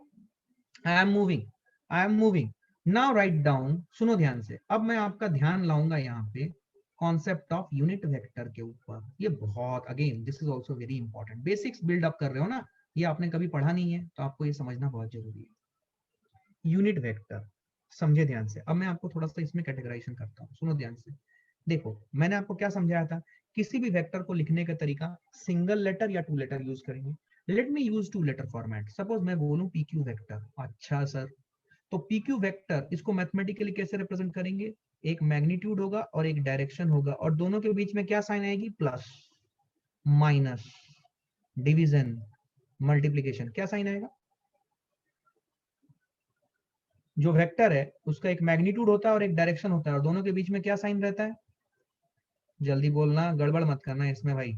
I am moving now. Write down, सुनो ध्यान से। अब मैं आपका ध्यान लाऊंगा यहाँ पे कॉन्सेप्ट ऑफ यूनिट वेक्टर के ऊपर। ये बहुत, again this is also very important. Basics build up कर रहे हो ना, ये आपने कभी पढ़ा नहीं है तो आपको ये समझना बहुत जरूरी है। यूनिट वेक्टर समझे ध्यान से। अब मैं आपको थोड़ा सा इसमें कैटेगराइजेशन करता हूँ, सुनो ध्यान से। देखो, मैंने आपको क्या समझाया था? किसी भी वेक्टर को लिखने का तरीका सिंगल लेटर या 2 लेटर यूज करेंगे। Let me use 2 letter format. Suppose मैं बोलूं PQ वेक्टर। अच्छा सर, तो PQ वेक्टर इसको मैथमेटिकली कैसे रिप्रेजेंट करेंगे? एक मैग्नीट्यूड होगा और एक डायरेक्शन होगा, और दोनों के बीच में क्या साइन आएगी? Plus, minus, division, multiplication. क्या साइन आएगा? जो वेक्टर है उसका एक मैग्नीट्यूड होता है और एक डायरेक्शन होता है, और दोनों के बीच में क्या साइन रहता है? जल्दी बोलना, गड़बड़ मत करना इसमें भाई।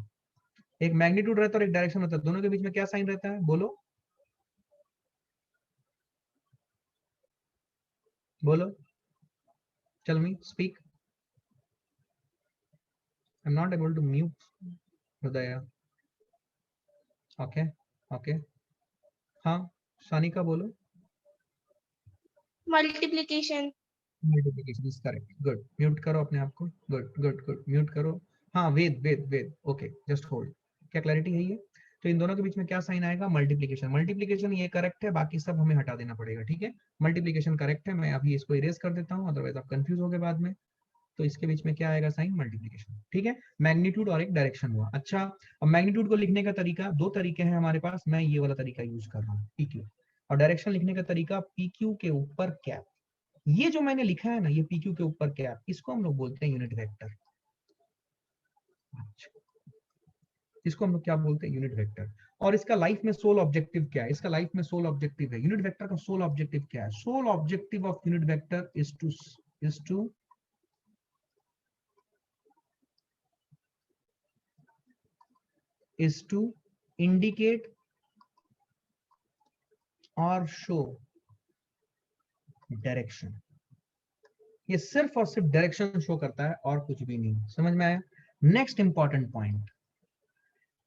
एक मैग्नीट्यूड रहता है और एक डायरेक्शन होता है, दोनों के बीच में क्या साइन रहता है? बोलो बोलो, tell me, speak. I'm not able to mute Hridaya. Okay. हाँ, सानिका बोलो।
Multiplication.
Multiplication is correct. Good, mute करो अपने आप को। गुड, म्यूट करो। हाँ वेद वेद वेद, ओके जस्ट होल्ड। क्या क्लैरिटी है ये? तो इन दोनों के बीच में क्या साइन आएगा? मल्टीप्लीकेशन। मल्टीप्लीकेशन ये करेक्ट है, बाकी सब हमें हटा देना पड़ेगा, ठीक है? मल्टीप्लीकेशन करेक्ट है, मैं अभी इसको इरेज कर देता हूँ, अदरवाइज आप कंफ्यूज हो गए बाद में। तो इसके बीच में क्या आएगा? साइन मल्टीप्लीकेशन, ठीक है? मैग्नीट्यूड और एक डायरेक्शन हुआ। अच्छा, अब मैग्नीट्यूड को लिखने का तरीका, दो तरीके हैं हमारे पास, मैं ये वाला तरीका यूज कर रहा हूँ, PQ। और डायरेक्शन लिखने का तरीका PQ के ऊपर कैप। ये जो मैंने लिखा है ना, ये PQ के ऊपर कैप, इसको हम लोग बोलते हैं यूनिट वेक्टर। इसको हम लोग क्या बोलते हैं? Unit vector. और इसका लाइफ में सोल ऑब्जेक्टिव क्या है? इसका लाइफ में सोल ऑब्जेक्टिव है, यूनिट वेक्टर का सोल ऑब्जेक्टिव क्या है? Sole objective of unit vector is to indicate और शो डायरेक्शन। ये सिर्फ और सिर्फ डायरेक्शन शो करता है और कुछ भी नहीं। समझ में आया? Next important point,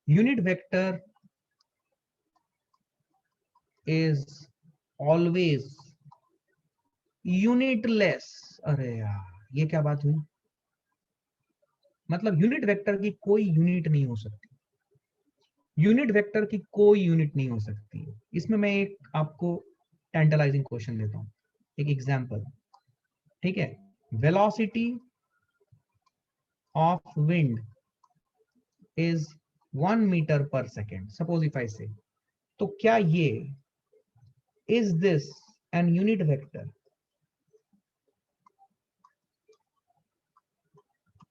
unit vector is always unitless. अरे यार, ये क्या बात हुई? मतलब यूनिट वेक्टर की कोई यूनिट नहीं हो सकती, यूनिट वेक्टर की कोई यूनिट नहीं हो सकती। इसमें मैं एक आपको टेंटलाइजिंग क्वेश्चन देता हूं, एक एग्जांपल, ठीक है? Velocity of wind is 1 metre per second, suppose if I say, तो क्या ये is this an unit vector?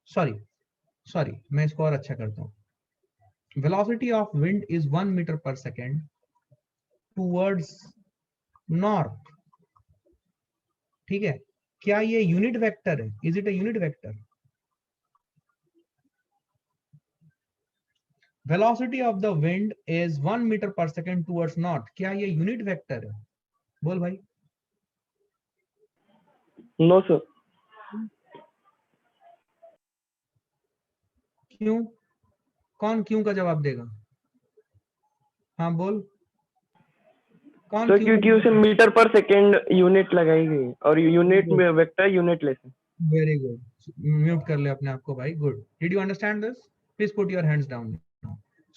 Sorry मैं इसको और अच्छा करता हूं। velocity of wind is 1 meter per second towards north, ठीक है? क्या ये यूनिट वेक्टर है? Is it a unit vector? velocity of the wind is 1 meter per second towards north, क्या ये यूनिट वेक्टर है? बोल भाई।
No sir.
क्यों? कौन क्यों का जवाब देगा? हाँ बोल, कौन
सर
क्यों?
क्योंकि उसे मीटर पर सेकेंड यूनिट लगाई गई और यूनिट में वेक्टर यूनिटलेस है।
वेरी गुड, म्यूट कर ले अपने आप को भाई। Good, did you understand this? Please put your hands down.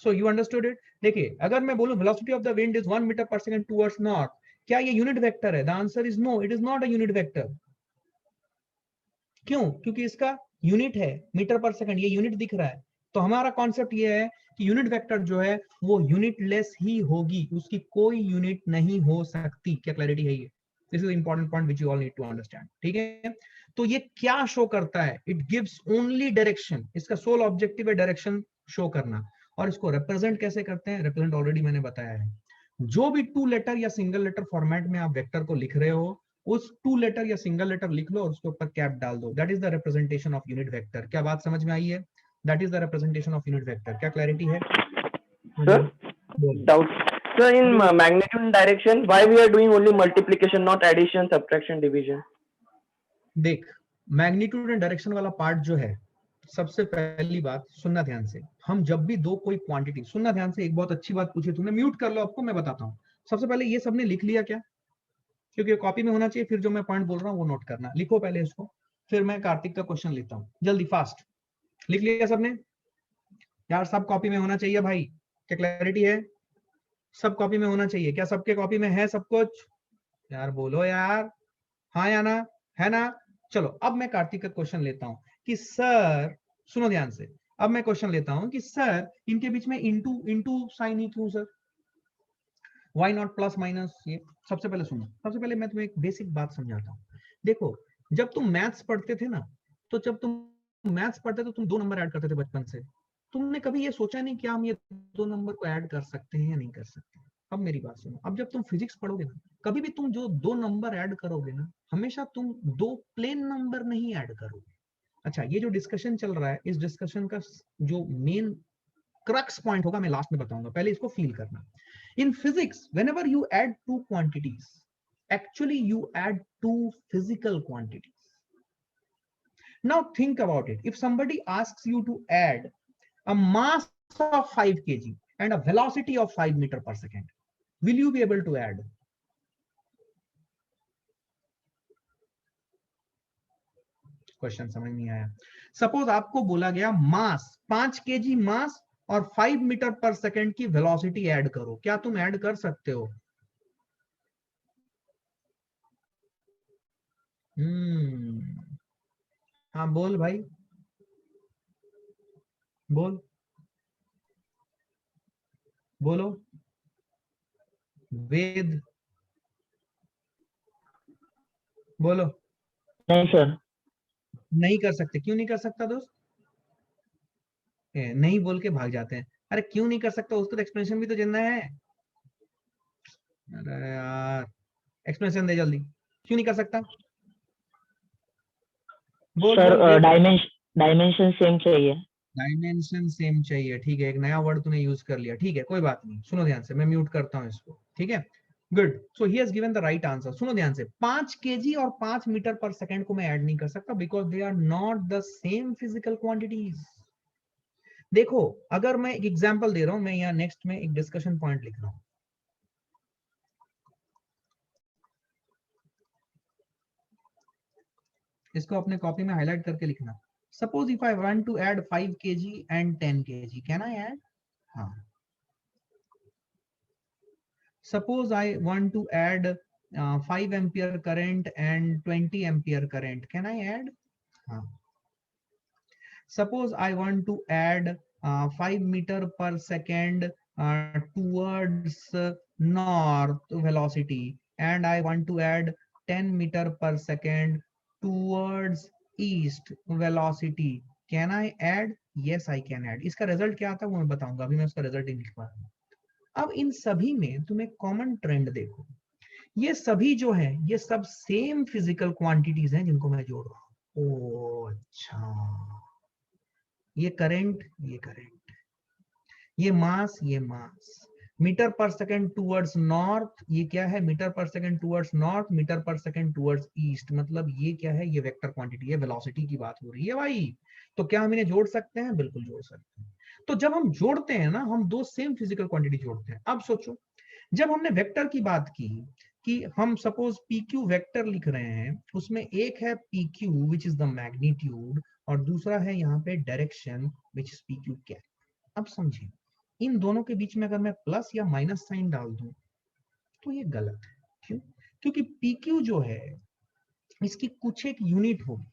So you understood it? देखिए, अगर मैं बोलूं velocity of the wind is 1 metre per second towards north, क्या ये यूनिट वेक्टर है? The answer is no, it is not a unit vector. क्यों? क्योंकि इसका यूनिट है मीटर पर सेकंड, ये यूनिट दिख रहा है। तो हमारा कॉन्सेप्ट ये है कि यूनिट वेक्टर जो है वो यूनिटलेस ही होगी, उसकी कोई यूनिट नहीं हो सकती। क्या क्लैरिटी है ये? This is important point which you all need to understand, ठीक है? तो ये क्या शो करता है? It gives only direction. इसका सोल ऑब्जेक्टिव है डायरेक्शन शो करना। और इसको रिप्रेजेंट कैसे करते हैं? रिप्रेजेंट ऑलरेडी मैंने बताया है। जो भी 2 लेटर या सिंगल लेटर फॉर्मेट में आप वेक्टर को लिख रहे हो, उस 2 लेटर या सिंगल लेटर लिख लो और उसके ऊपर कैप डाल दो। That is the representation of unit vector. क्या बात समझ में आई है? That is the representation of unit vector. क्या क्लैरिटी है?
Sir doubt sir, in magnitude and direction why we are doing only multiplication not addition subtraction division?
देख, मैग्नीट्यूड एंड डायरेक्शन वाला पार्ट जो है, सबसे पहली बात सुनना ध्यान से, हम जब भी दो कोई क्वांटिटी, सुनना ध्यान से, एक बहुत अच्छी बात पूछी तूने, म्यूट कर लो आपको, मैं बताता हूँ। सबसे पहले ये सबने लिख लिया क्या? क्योंकि कॉपी में होना चाहिए, फिर जो मैं पॉइंट बोल रहा हूँ वो नोट करना। लिखो पहले इसको, फिर मैं कार्तिक का क्वेश्चन लेता हूँ। जल्दी फास्ट लिख लिया सबने? यार सब कॉपी में होना चाहिए भाई। क्या क्लैरिटी है? सब कॉपी में होना चाहिए। क्या सबके कॉपी में है सब कुछ? यार बोलो यार, हाँ या ना? है ना? चलो अब मैं कार्तिक का क्वेश्चन लेता हूं कि सर, सुनो ध्यान से, अब मैं क्वेश्चन लेता हूं कि सर इनके बीच में इंटू साइन ही क्यों sir? Why not plus minus? ये सबसे पहले सुनो, सबसे पहले मैं तुम्हें एक बेसिक बात समझाता हूं। देखो, जब तुम मैथ्स पढ़ते थे ना, तो जब तुम मैथ्स पढ़ते तो तुम 2 नंबर ऐड करते थे बचपन से। तुमने कभी ये सोचा नहीं कि हम ये 2 नंबर को ऐड कर सकते हैं या नहीं कर सकते? अब मेरी बात सुनो, अब जब तुम फिजिक्स पढ़ोगे ना, कभी भी तुम जो 2 नंबर ऐड करोगे ना, हमेशा तुम 2 प्लेन नंबर नहीं ऐड करोगे। अच्छा, ये जो डिस्कशन चल रहा है, इस डिस्कशन का जो मेन क्रक्स पॉइंट होगा मैं लास्ट में बताऊंगा, पहले इसको फील करना। In physics whenever you add 2 quantities, actually you add 2 physical quantities. Now think about it. If somebody asks you to add a mass of 5 kg and a velocity of 5 meter per second, will you be able to add? Question समझ नहीं आया। सपोज आपको बोला गया मास 5 kg मास और 5 मीटर पर सेकेंड की वेलोसिटी ऐड करो, क्या तुम ऐड कर सकते हो? हाँ बोल भाई, बोल, बोलो वेद, बोलो।
नहीं सर।
नहीं कर सकते, क्यों नहीं कर सकता दोस्त? नहीं बोल के भाग जाते हैं। अरे क्यों नहीं कर सकता, उसको तो एक्सप्लेनेशन भी तो देना है। अरे यार एक्सप्लेनेशन दे जल्दी, क्यों नहीं कर सकता? बोल
सर
बोल वेद।
डायमेंशन सेम चाहिए।
डायमेंशन सेम चाहिए, ठीक है, एक नया वर्ड तूने यूज कर लिया, ठीक है कोई बात नहीं। सुनो ध्यान से, मैं म्यूट करता हूं इसको, ठीक है, good. So he has given the right answer. सुनो ध्यान से, 5 kg और 5 मीटर पर सेकंड को मैं ऐड नहीं कर सकता because they are not the same physical quantities. देखो अगर मैं एक एग्जांपल दे रहा हूं, मैं यहाँ नेक्स्ट में एक डिस्कशन पॉइंट लिख रहा हूं, इसको अपने कॉपी में हाईलाइट करके लिखना। Suppose if I want to add 5 kg and 10 kg, can I add? हाँ। Suppose I want to add 5 ampere current and 20 ampere current. Can I add? Suppose I want to add 5 meter per second towards north velocity, and I want to add 10 meter per second towards east velocity. Can I add? Yes, I can add. इसका रिजल्ट क्या आता है वो मैं बताऊंगा, अभी मैं उसका रिजल्ट नहीं लिख पा रहा हूँ। अब इन सभी में तुम एक कॉमन ट्रेंड देखो, ये सभी जो है ये सब सेम फिजिकल क्वांटिटीज हैं जिनको मैं जोड़ रहा हूं। ओ अच्छा, ये करंट, ये करंट, ये मास, ये मास। Metre per second towards north, ये क्या है? Metre per second towards north, metre per second towards east, मतलब ये क्या है? ये वेक्टर क्वांटिटी है, वेलोसिटी की बात हो रही है भाई। तो क्या हम इन्हें जोड़ सकते हैं? बिल्कुल जोड़ सकते हैं। तो जब हम जोड़ते हैं ना, हम दो सेम फिजिकल क्वांटिटी जोड़ते हैं। अब सोचो, जब हमने वेक्टर की बात की कि हम सपोज PQ वेक्टर लिख रहे हैं, उसमें एक है PQ which is the magnitude और दूसरा है यहाँ पे direction which is PQ cap. अब समझिए, इन दोनों के बीच में अगर मैं प्लस या माइनस साइन डाल दूं तो ये गलत है। क्यों? क्योंकि PQ जो है इसकी कुछ एक यूनिट होगी।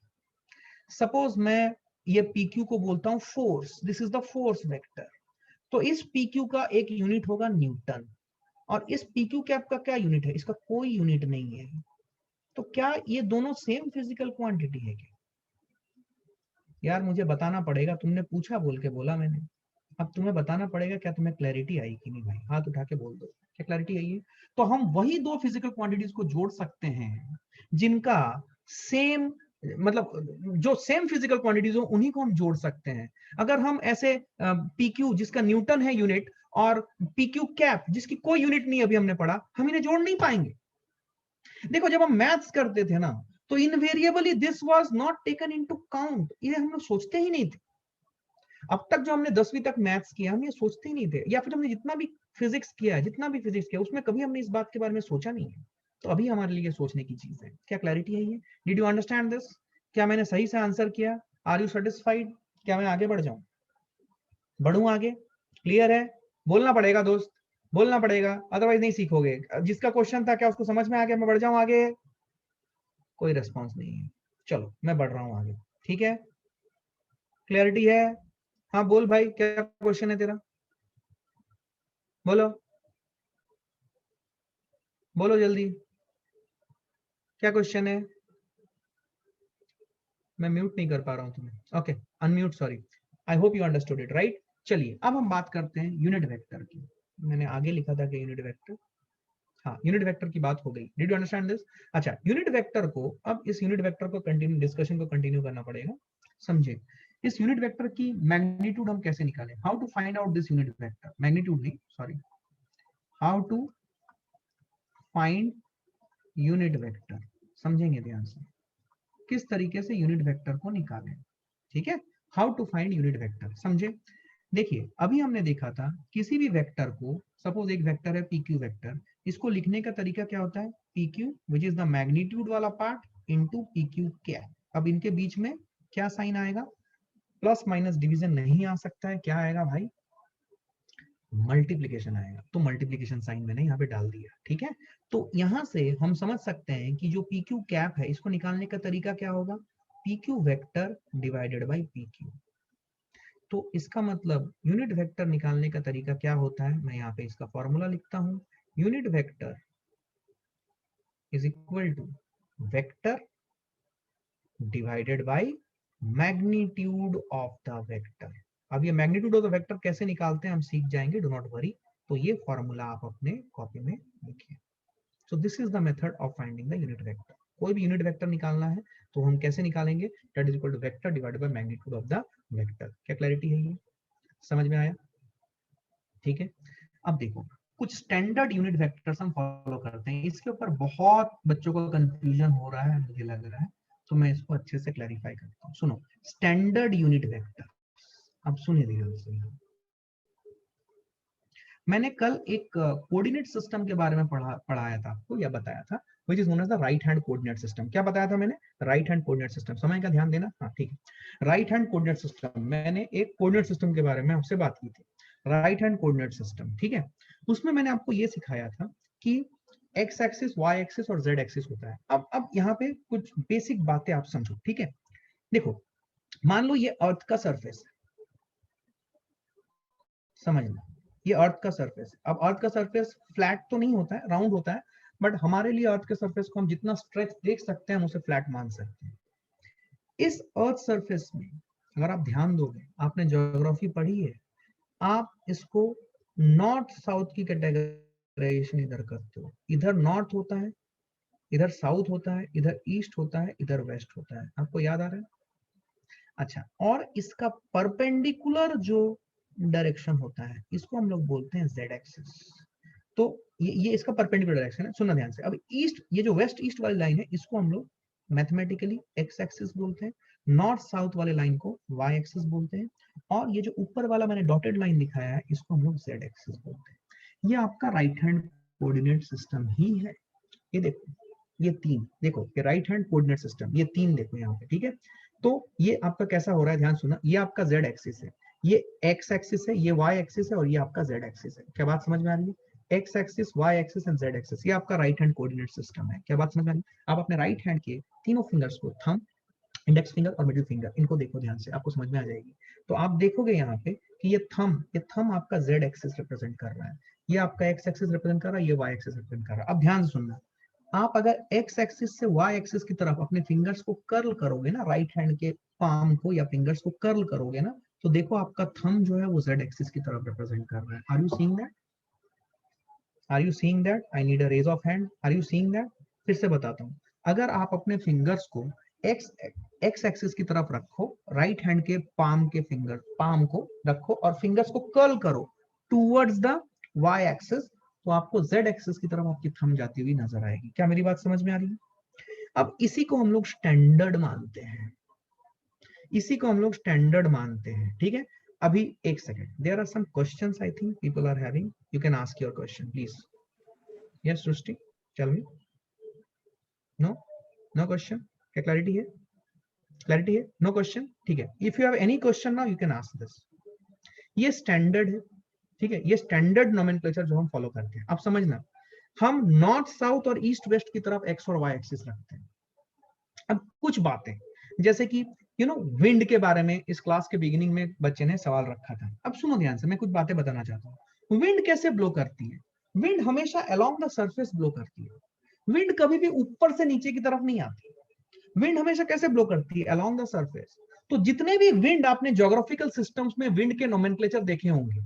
सपोज मैं ये PQ को बोलता हूं force, this is the force vector, तो इस PQ का एक यूनिट होगा न्यूटन, और इस PQ कैप का क्या यूनिट है? इसका कोई यूनिट नहीं है। तो क्या ये दोनों सेम फिजिकल क्वांटिटी है क्या? यार मुझे बताना पड़ेगा, तुमने पूछा बोल के बोला मैंने, अब तुम्हें बताना पड़ेगा क्या तुम्हें क्लैरिटी आई कि नहीं भाई? हाथ उठा के बोल दो, क्या क्लैरिटी आई है? तो हम वही दो फिजिकल क्वांटिटीज को जोड़ सकते हैं जिनका सेम, मतलब जो सेम फिजिकल क्वांटिटीज हो उन्हीं को हम जोड़ सकते हैं। अगर हम ऐसे PQ जिसका न्यूटन है यूनिट और PQ कैप जिसकी कोई यूनिट नहीं अभी हमने पढ़ा, हम इन्हें जोड़ नहीं पाएंगे। देखो जब हम मैथ्स करते थे ना, तो invariably this was not taken into count, ये हम लोग सोचते ही नहीं थे। अब तक जो हमने 10वीं तक मैथ्स किया, हम ये सोचते ही नहीं थे, या फिर हमने जितना भी फिजिक्स किया है, जितना भी फिजिक्स किया, उसमें कभी हमने इस बात के बारे में सोचा नहीं है। तो अभी हमारे लिए सोचने की चीज है। क्या क्लैरिटी है ये? Did you understand this? क्या मैंने सही से आंसर किया? Are you satisfied? क्या मैं आगे बढ़ जाऊं, बढ़ूं आगे? क्लियर है? बोलना पड़ेगा दोस्त, बोलना पड़ेगा, अदरवाइज नहीं सीखोगे। जिसका क्वेश्चन था क्या उसको समझ में आ गया? मैं बढ़ जाऊं आगे? कोई रेस्पॉन्स नहीं है। चलो मैं बढ़ रहा हूं आगे, ठीक है? क्लैरिटी है? हाँ बोल भाई, क्या क्वेश्चन है तेरा? बोलो, बोलो जल्दी, क्या क्वेश्चन है? मैं म्यूट नहीं कर पा रहा हूं तुम्हें। Okay, unmute, sorry. I hope you understood it, right? चलिए अब हम बात करते हैं यूनिट वेक्टर की। मैंने आगे लिखा था कि यूनिट वेक्टर, हाँ यूनिट वेक्टर की बात हो गई। Did you understand this? अच्छा, यूनिट वेक्टर को, अब इस यूनिट वेक्टर को कंटिन्यू, डिस्कशन को कंटिन्यू करना पड़ेगा। समझे, इस यूनिट वेक्टर की मैग्नीट्यूड हम कैसे निकालें? How to find out this unit vector, magnitude नहीं, sorry, how to find unit vector. समझेंगे ध्यान से, किस तरीके से यूनिट वेक्टर को निकालें, ठीक है? How to find unit vector, समझे? देखिए अभी हमने देखा था किसी भी वेक्टर को, सपोज एक वेक्टर है PQ वेक्टर, इसको लिखने का तरीका क्या होता है? PQ which is the magnitude वाला पार्ट इनटू PQ कैप, अब इनके बीच में क्या साइन आएगा? प्लस माइनस डिवीजन नहीं आ सकता है, क्या आएगा भाई? मल्टीप्लीकेशन आएगा। तो मल्टीप्लीकेशन साइन मैंने यहाँ पे डाल दिया, ठीक है। तो यहाँ से हम समझ सकते हैं कि जो पी क्यू कैप है इसको निकालने का तरीका क्या होगा? P Q vector divided by P Q. तो इसका मतलब यूनिट वेक्टर निकालने का तरीका क्या होता है? मैं यहाँ पे इसका फॉर्मूला लिखता हूँ, unit vector is equal to vector divided by magnitude of the vector. अब ये मैग्नीट्यूड ऑफ द वेक्टर कैसे निकालते हैं हम सीख जाएंगे, डू नॉट वरी। तो ये फॉर्मूला आप अपने कॉपी में लिखिए। सो this is the method of finding the unit vector. कोई भी यूनिट वेक्टर निकालना है तो हम कैसे निकालेंगे? That is equal to vector divided by magnitude of the vector. क्या क्लैरिटी है? ये समझ में आया? ठीक है। अब देखो कुछ स्टैंडर्ड यूनिट वेक्टर्स हम फॉलो करते हैं, इसके ऊपर बहुत बच्चों को कंफ्यूजन हो रहा है मुझे लग रहा है, तो मैं इसको अच्छे से क्लैरिफाई करता हूँ। सुनो, स्टैंडर्ड यूनिट वेक्टर, अब सुनिए ध्यान से। मैंने कल एक कोऑर्डिनेट सिस्टम के बारे में पढ़ाया था आपको या बताया था, which is known as the right hand coordinate system. क्या बताया था मैंने? Right hand coordinate system. समय का ध्यान देना, हाँ ठीक है। राइट हैंड कोऑर्डिनेट सिस्टम, मैंने एक कोऑर्डिनेट सिस्टम के बारे में आपसे बात की थी, राइट हैंड कोऑर्डिनेट सिस्टम, ठीक है। उसमें मैंने आपको ये सिखाया था कि एक्स एक्सिस, वाई एक्सिस और जेड एक्सिस होता है। अब यहाँ पे कुछ बेसिक बातें आप समझो, ठीक है। देखो मान लो ये अर्थ का सरफेस है, समझना, ये अर्थ का सरफेस है। अब अर्थ का सरफेस फ्लैट तो नहीं होता है, राउंड होता है, बट हमारे लिए अर्थ के सरफेस को हम जितना स्ट्रेच देख सकते हैं हम उसे फ्लैट मान सकते हैं। इस अर्थ सरफेस में अगर आप ध्यान दोगे, आपने ज्योग्राफी पढ़ी है, आप इसको नॉर्थ साउथ की कैटेगराइजेशन इधर करते हो। इधर नॉर्थ होता है, इधर साउथ होता है, इधर ईस्ट होता है, इधर वेस्ट होता है। आपको याद आ रहा है? अच्छा, और इसका परपेंडिकुलर जो डायरेक्शन होता है इसको हम लोग बोलते हैं जेड एक्सिस। तो ये इसका परपेंडिकुलर डायरेक्शन है, सुनना ध्यान से। अब ईस्ट, ये जो वेस्ट ईस्ट वाली लाइन है इसको हम लोग मैथमेटिकली एक्स एक्सिस बोलते हैं, नॉर्थ साउथ वाले लाइन को वाई एक्सिस बोलते हैं, और ये जो ऊपर वाला मैंने डॉटेड लाइन दिखाया है इसको हम लोग जेड एक्सिस बोलते हैं। ये आपका राइट हैंड कोऑर्डिनेट सिस्टम ही है। ये देखो, ये तीन देखो, ये राइट हैंड कोऑर्डिनेट सिस्टम, ये तीन देखो यहाँ पे, ठीक है। तो ये आपका कैसा हो रहा है, ध्यान सुनना। ये आपका जेड एक्सिस है, ये एक्स एक्सिस है, ये वाई एक्सिस है, और ये आपका जेड एक्सिस है। क्या बात समझ में आ रही है? X axis, Y axis and Z axis, ये आपका राइट हैंड कोऑर्डिनेट सिस्टम है। क्या बात समझ में आ रही है? आप अपने राइट हैंड के तीनों फिंगर्स को, थंब, इंडेक्स फिंगर और मिडिल फिंगर, इनको देखो ध्यान से, आपको समझ में आ जाएगी। तो आप देखोगे यहाँ पे कि ये थंब आपका जेड एक्सिस रिप्रेजेंट कर रहा है, ये आपका एक्स एक्सिस रिप्रेजेंट कर रहा है, ये वाई एक्सिस रिप्रेजेंट कर रहा है। अब ध्यान से सुनना, आप अगर एक्स एक्सिस से वाई एक्सिस की तरफ अपने फिंगर्स को कर्ल करोगे ना, राइट हैंड के पाम को या फिंगर्स को कर्ल करोगे ना, तो देखो आपका थंब जो है वो जेड एक्सिस की तरफ रिप्रेजेंट कर रहा है। Are you seeing that? Are you seeing that? I need a raise of hand. Are you seeing that? फिर से बताता हूँ, अगर आप अपने फिंगर्स को एक्स एक्सिस की तरफ रखो, राइट हैंड के पाम को रखो और फिंगर्स को कर्ल करो टूवर्ड्स द वाई एक्सिस, तो आपको जेड एक्सिस की तरफ आपकी थंब जाती हुई नजर आएगी। क्या मेरी बात समझ में आ रही है? अब इसी को हम लोग स्टैंडर्ड मानते हैं, इसी को हम लोग स्टैंडर्ड मानते हैं, ठीक है। अभी एक second, there are some questions I think people are having, you can ask your question please. Yes Srishti, tell me. No question? क्या क्लैरिटी है? क्लैरिटी है? No question? ठीक है। If you have any question now you can ask this. ये स्टैंडर्ड है, ठीक है, ये स्टैंडर्ड नोमेनक्लेचर जो हम फॉलो करते हैं। अब समझना, हम नॉर्थ साउथ और ईस्ट वेस्ट की तरफ एक्स और वाई एक्सिस रखते हैं। अब कुछ बातें जैसे कि विंड के बारे में इस क्लास के बिगिनिंग में बच्चे ने सवाल रखा था। अब सुनो ध्यान से, मैं कुछ बातें बताना चाहता हूँ। विंड कैसे ब्लो करती है? विंड हमेशा अलोंग द सरफेस ब्लो करती है। विंड कभी भी ऊपर से नीचे की तरफ नहीं आती। विंड हमेशा कैसे ब्लो करती है? Along the surface. तो जितने भी विंड आपने ज्योग्राफिकल सिस्टम्स में विंड के नोमेनक्लेचर देखे होंगे,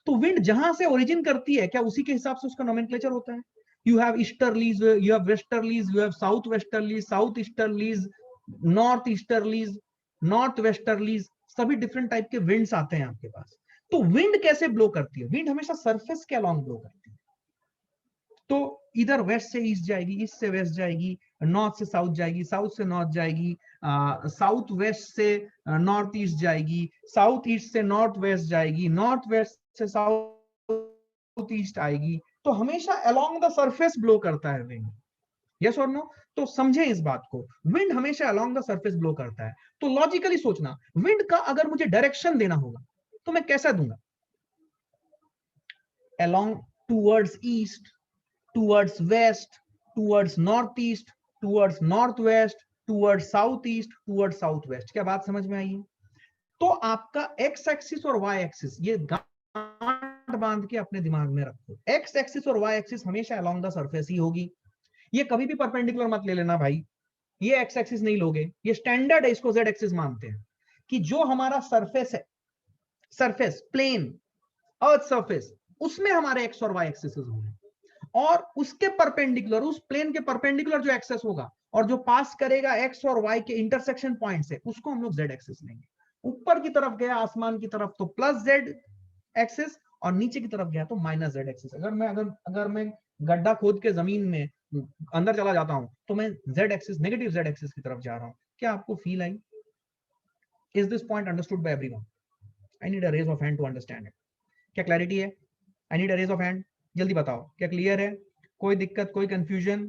तो विंड जहां से ओरिजिन करती है, क्या उसी के हिसाब से उसका नोमेनक्लेचर होता है? You have easterlies, you have westerlies, you have south westerlies, south easterlies, north easterlies, north westerlies, सभी डिफरेंट टाइप के विंड्स आते हैं आपके पास। तो विंड कैसे ब्लो करती है? विंड हमेशा सरफेस के अलोंग ब्लो करती है। तो इधर वेस्ट से ईस्ट जाएगी, ईस्ट से वेस्ट जाएगी, नॉर्थ से साउथ जाएगी, साउथ से नॉर्थ जाएगी, साउथ वेस्ट से नॉर्थ ईस्ट जाएगी, साउथ ईस्ट से नॉर्थ वेस्ट जाएगी, नॉर्थ वेस्ट से साउथ ईस्ट आएगी। तो हमेशा अलोंग द सरफेस ब्लो करता है विंड। यस और नो? तो समझे इस बात को, विंड हमेशा अलोंग द सरफेस ब्लो करता है। तो लॉजिकली सोचना, विंड का अगर मुझे डायरेक्शन देना होगा तो मैं कैसा दूंगा? Along, towards east, towards west, towards north east, towards north west, towards south east, towards south west. क्या बात समझ में आई है? तो आपका एक्स एक्सिस और वाई एक्सिस, ये गांठ बांध के अपने दिमाग में रखो, एक्स एक्सिस और वाई एक्सिस हमेशा अलोंग द सरफेस ही होगी। ये कभी भी परपेंडिकुलर मत ले लेना भाई, ये एक्स एक्सिस नहीं लोगे, ये स्टैंडर्ड है, इसको जेड एक्सिस मानते हैं कि जो हमारा सरफेस है, सरफेस प्लेन, अर्थ सरफेस, उसमें हमारे एक्स और वाई एक्सिस होंगे, और उसके परपेंडिकुलर, उस प्लेन के परपेंडिकुलर जो एक्सेस होगा और जो पास करेगा एक्स और वाई के इंटरसेक्शन पॉइंट से, उसको हम लोग जेड एक्सिस लेंगे। ऊपर की तरफ गया आसमान की तरफ तो प्लस जेड एक्सिस, और नीचे की तरफ गया तो माइनस जेड एक्सिस। अगर मैं गड्ढा खोद के जमीन में अंदर चला जाता हूं तो मैं z axis, negative z axis की तरफ जा रहा हूं। क्या आपको फील आई? Is this point understood by everyone? I need a raise of hand to understand it. क्या क्लैरिटी है? I need a raise of hand, जल्दी बताओ, क्या क्लियर है? कोई दिक्कत, कोई कंफ्यूजन?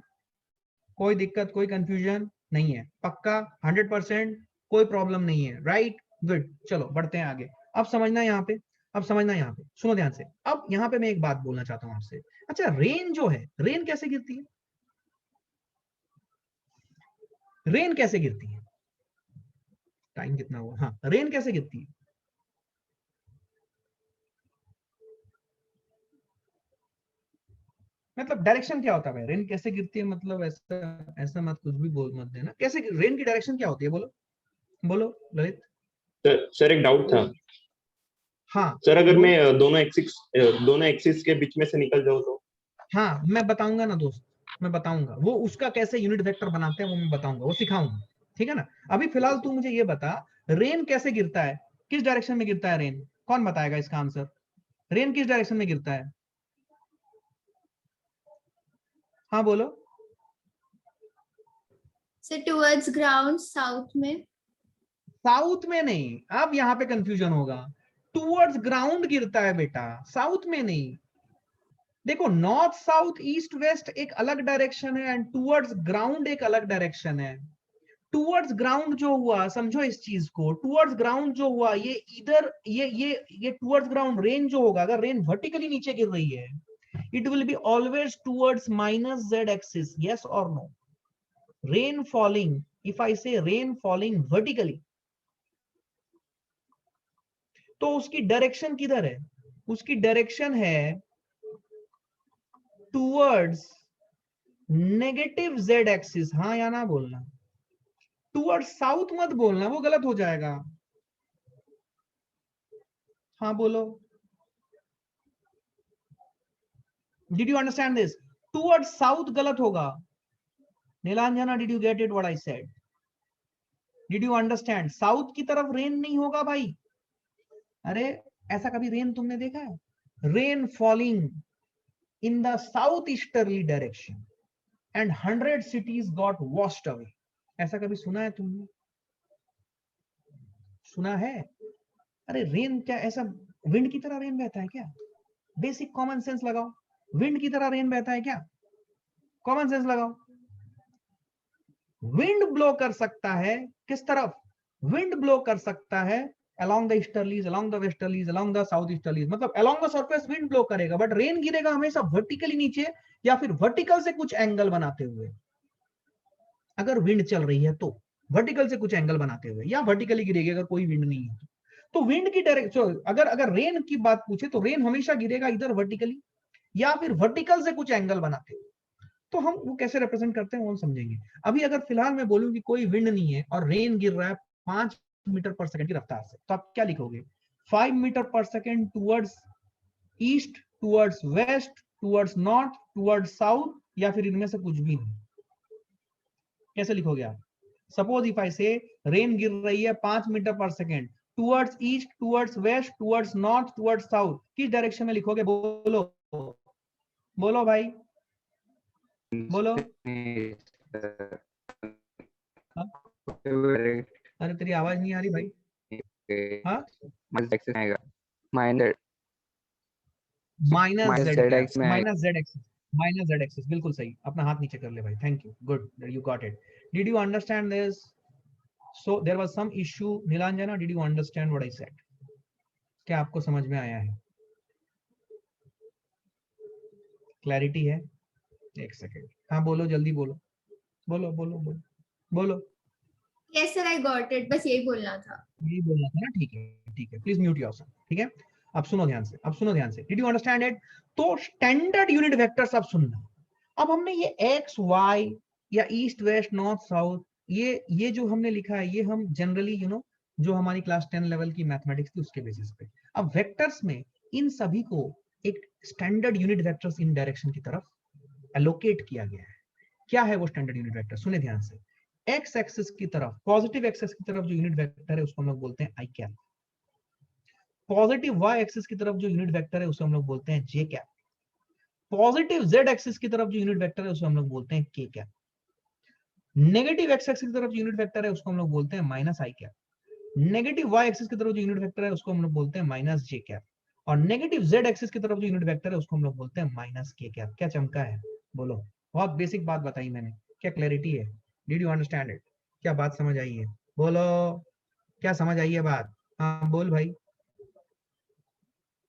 कोई दिक्कत, कोई कंफ्यूजन नहीं है? पक्का 100%? कोई प्रॉब्लम नहीं है, राइट? गुड, चलो बढ़ते हैं आगे। अब समझना यहाँ पे, अब समझना यहाँ पे, सुनो ध्यान से। अब यहाँ पे मैं एक बात बोलना चाहता हूँ आपसे। अच्छा, रेन जो है, रेन कैसे गिरती है? रेन कैसे गिरती है? टाइम कितना हुआ? हाँ, रेन कैसे गिरती है? मतलब डायरेक्शन क्या होता है भाई? रेन कैसे गिरती है मतलब ऐसा ऐसा मत कुछ भी बोल मत देना। कैसे रेन की डायरेक्शन क्या होती है? बोलो बोलो ललित।
सर एक डाउट था।
हाँ
सर अगर
बोलो।
मैं दोनों एक्सिस के बीच में से निकल जाऊं तो?
हाँ मैं बताऊंगा ना दोस्त, मैं बताऊंगा वो उसका कैसे यूनिट वेक्टर बनाते हैं, वो मैं बताऊंगा, वो सिखाऊंगा, ठीक है ना? अभी फिलहाल तू मुझे ये बता, रेन कैसे गिरता है? किस डायरेक्शन में गिरता है रेन? कौन बताएगा इसका आंसर? रेन किस डायरेक्शन में गिरता है? हाँ बोलो।
So towards ground, साउथ में।
साउथ में नहीं, अब यहाँ पे कंफ्यूजन होगा। टूवर्ड्स ग्राउंड गिरता है बेटा, साउथ में नहीं। देखो, नॉर्थ साउथ ईस्ट वेस्ट एक अलग डायरेक्शन है एंड टूवर्ड्स ग्राउंड एक अलग डायरेक्शन है। टूवर्ड्स ग्राउंड जो हुआ, समझो इस चीज को, टूवर्ड्स ग्राउंड जो हुआ, ये इधर ये टूवर्ड्स ग्राउंड रेन जो होगा, अगर रेन वर्टिकली नीचे गिर रही है, it will be always towards minus Z axis, yes और no? Rain falling, if I say rain falling vertically, तो उसकी डायरेक्शन किधर है? उसकी डायरेक्शन है टूवर्ड्स नेगेटिव जेड एक्सिस। हाँ या ना बोलना, टूवर्ड्स साउथ मत बोलना, वो गलत हो जाएगा। हाँ बोलो। Did you understand this? Towards south गलत होगा। Neelanjana, did you get it what I said? Did you understand? South की तरफ रेन नहीं होगा भाई। अरे ऐसा कभी रेन तुमने देखा है? Rain falling in the south easterly direction and 100 cities got washed away, ऐसा कभी सुना है तुमने? सुना है? अरे रेन क्या ऐसा विंड की तरह रेन बहता है क्या? बेसिक कॉमन सेंस लगाओ, विंड की तरह रेन बहता है क्या? कॉमन सेंस लगाओ। विंड ब्लो कर सकता है किस तरफ? विंड ब्लो कर सकता है along the easterlies, along the westerlies, along the southeasterlies, मतलब along the surface wind blow करेगा, बट रेन गिरेगा हमेशा वर्टिकली नीचे या फिर वर्टिकल से कुछ एंगल बनाते हुए। अगर विंड चल रही है तो वर्टिकल से कुछ एंगल बनाते हुए, या वर्टिकली गिरेगी अगर कोई विंड नहीं है तो विंड की डायरेक्शन, अगर रेन की बात पूछे तो रेन हमेशा गिरेगा इधर वर्टिकली या फिर वर्टिकल से कुछ एंगल बनाते हुए। तो हम वो कैसे रिप्रेजेंट करते हैं वो समझेंगे। अभी अगर फिलहाल मैं बोलूं कि कोई विंड नहीं है और रेन गिर रहा है 5 मीटर पर सेकंड की रफ्तार से, तो आप क्या लिखोगे? 5 metre per second towards east, towards west, towards north, towards south, या फिर इनमें से कुछ भी नहीं? कैसे लिखोगे आप? Suppose if I say rain गिर रही है 5 metre per second towards east, towards west, towards north, towards south, किस डायरेक्शन में लिखोगे? बोलो बोलो भाई, बोलो। हाँ? अरे तेरी आवाज नहीं आ रही भाई। हाँ? Minus Z axis, minus Z axis, minus Z axis, बिल्कुल सही, अपना हाथ नीचे कर ले भाई, thank you, good, you got it. Did you understand this? So there was some issue, Neelanjana, did you understand what I said? क्या आपको समझ में आया है? क्लैरिटी है? एक सेकेंड, हाँ बोलो, जल्दी बोलो, बोलो बोलो बोलो बोलो।
Yes sir, I got it. बस यही बोलना था।
यही बोलना था ना, ठीक है ठीक है, प्लीज म्यूट योरसेल्फ, ठीक है। अब सुनो ध्यान से, अब सुनो ध्यान से, डिड यू अंडरस्टैंड इट? तो स्टैंडर्ड यूनिट वेक्टर्स अब सुनना। अब हमने ये एक्स वाई या ईस्ट वेस्ट नॉर्थ साउथ, ये जो हमने लिखा है, ये हम जनरली जो हमारी क्लास 10 लेवल की मैथमेटिक्स थी उसके बेसिस पे। अब वेक्टर्स में इन सभी को एक standard unit vectors in direction की तरफ एलोकेट किया गया है। क्या है वो स्टैंडर्ड यूनिट वेक्टर? सुने ध्यान से, एक्स एक्सिस की तरफ, पॉजिटिव एक्सिस की तरफ जो यूनिट वेक्टर है उसको हम लोग बोलते हैं आई कैप। पॉजिटिव वाई एक्सिस की तरफ जो यूनिट वेक्टर है उसे हम लोग बोलते हैं जे कैप। पॉजिटिव जेड एक्सिस की तरफ जो यूनिट वेक्टर है उसे हम लोग बोलते हैं के कैप। नेगेटिव एक्स एक्सिस की तरफ जो यूनिट वेक्टर है उसको हम लोग बोलते हैं माइनस आई कैप। नेगेटिव वाई एक्सिस की तरफ जो यूनिट वेक्टर है उसको हम लोग बोलते हैं माइनस जे कैप। और नेगेटिव जेड एक्सिस की तरफ जो यूनिट वेक्टर है उसको हम लोग बोलते हैं माइनस के कैप। क्या चमका है? बोलो, बहुत बेसिक बात बताई मैंने, क्या क्लैरिटी है? Did you understand it? क्या बात समझ आई है? बोलो, क्या समझ आई है बात? हाँ बोल भाई,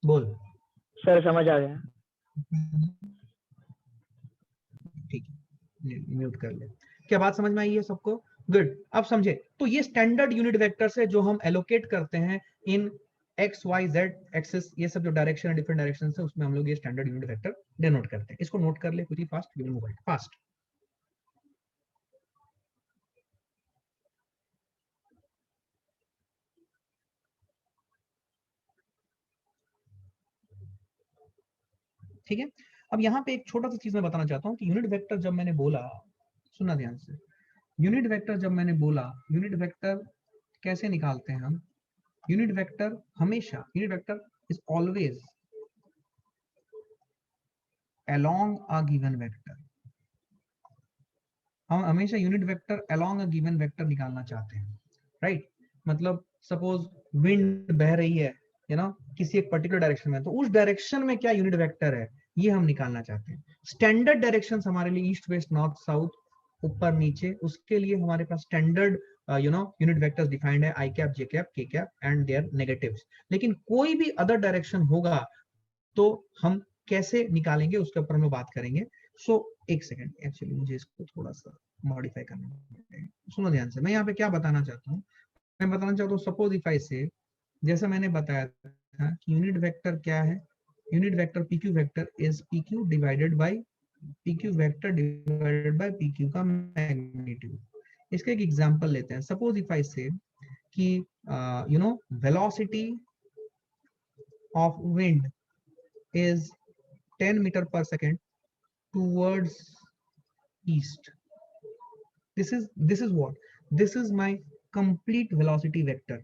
बोल।
सर समझ आ गया।
ठीक है, म्यूट कर ले। क्या बात समझ में आई है सबको? गुड। अब समझे, तो ये स्टैंडर्ड यूनिट वेक्टर्स है जो हम एलोकेट करते हैं इन एक्स वाई जेड एक्सिस, ये सब जो डायरेक्शन है, डिफरेंट डायरेक्शन है, उसमें हम लोग ये स्टैंडर्ड यूनिट वेक्टर डिनोट करते हैं। इसको नोट कर ले quickly, fast, we will move fast. ठीक है, अब यहाँ पे एक छोटा सा चीज मैं बताना चाहता हूँ कि यूनिट वेक्टर जब मैंने बोला, सुनना ध्यान से, यूनिट वेक्टर जब मैंने बोला, यूनिट वेक्टर कैसे निकालते हैं हम? यूनिट वेक्टर हमेशा, unit vector is always along a given vector। हम हमेशा unit vector along a given vector निकालना चाहते हैं, राइट? मतलब सपोज विंड बह रही है किसी एक पर्टिकुलर डायरेक्शन में, तो उस डायरेक्शन में क्या यूनिट वेक्टर है ये हम निकालना चाहते हैं। स्टैंडर्ड डायरेक्शंस हमारे लिए ईस्ट वेस्ट नॉर्थ साउथ ऊपर नीचे, उसके लिए हमारे पास स्टैंडर्ड यूनिट वेक्टर्स डिफाइंड है, आई कैप, जे कैप, के कैप एंड देयर नेगेटिव्स। लेकिन कोई भी अदर डायरेक्शन होगा तो हम कैसे निकालेंगे उसके ऊपर हम लोग बात करेंगे। सो एक सेकंड, एक्चुअली मुझे इसको थोड़ा सा मॉडिफाई करना है। सुनो ध्यान से, मैं यहाँ पे क्या बताना चाहता हूँ, मैं बताना चाहता हूँ सपोज इफ आई से, जैसा मैंने बताया था कि यूनिट वेक्टर क्या है, unit vector PQ vector is PQ divided by PQ vector divided bye PQ का मैग्नीट्यूड। इसका एक एग्जांपल लेते हैं। सपोज इफ आई से कि velocity of wind is 10 meter per second towards east. This is what? This is my complete velocity vector.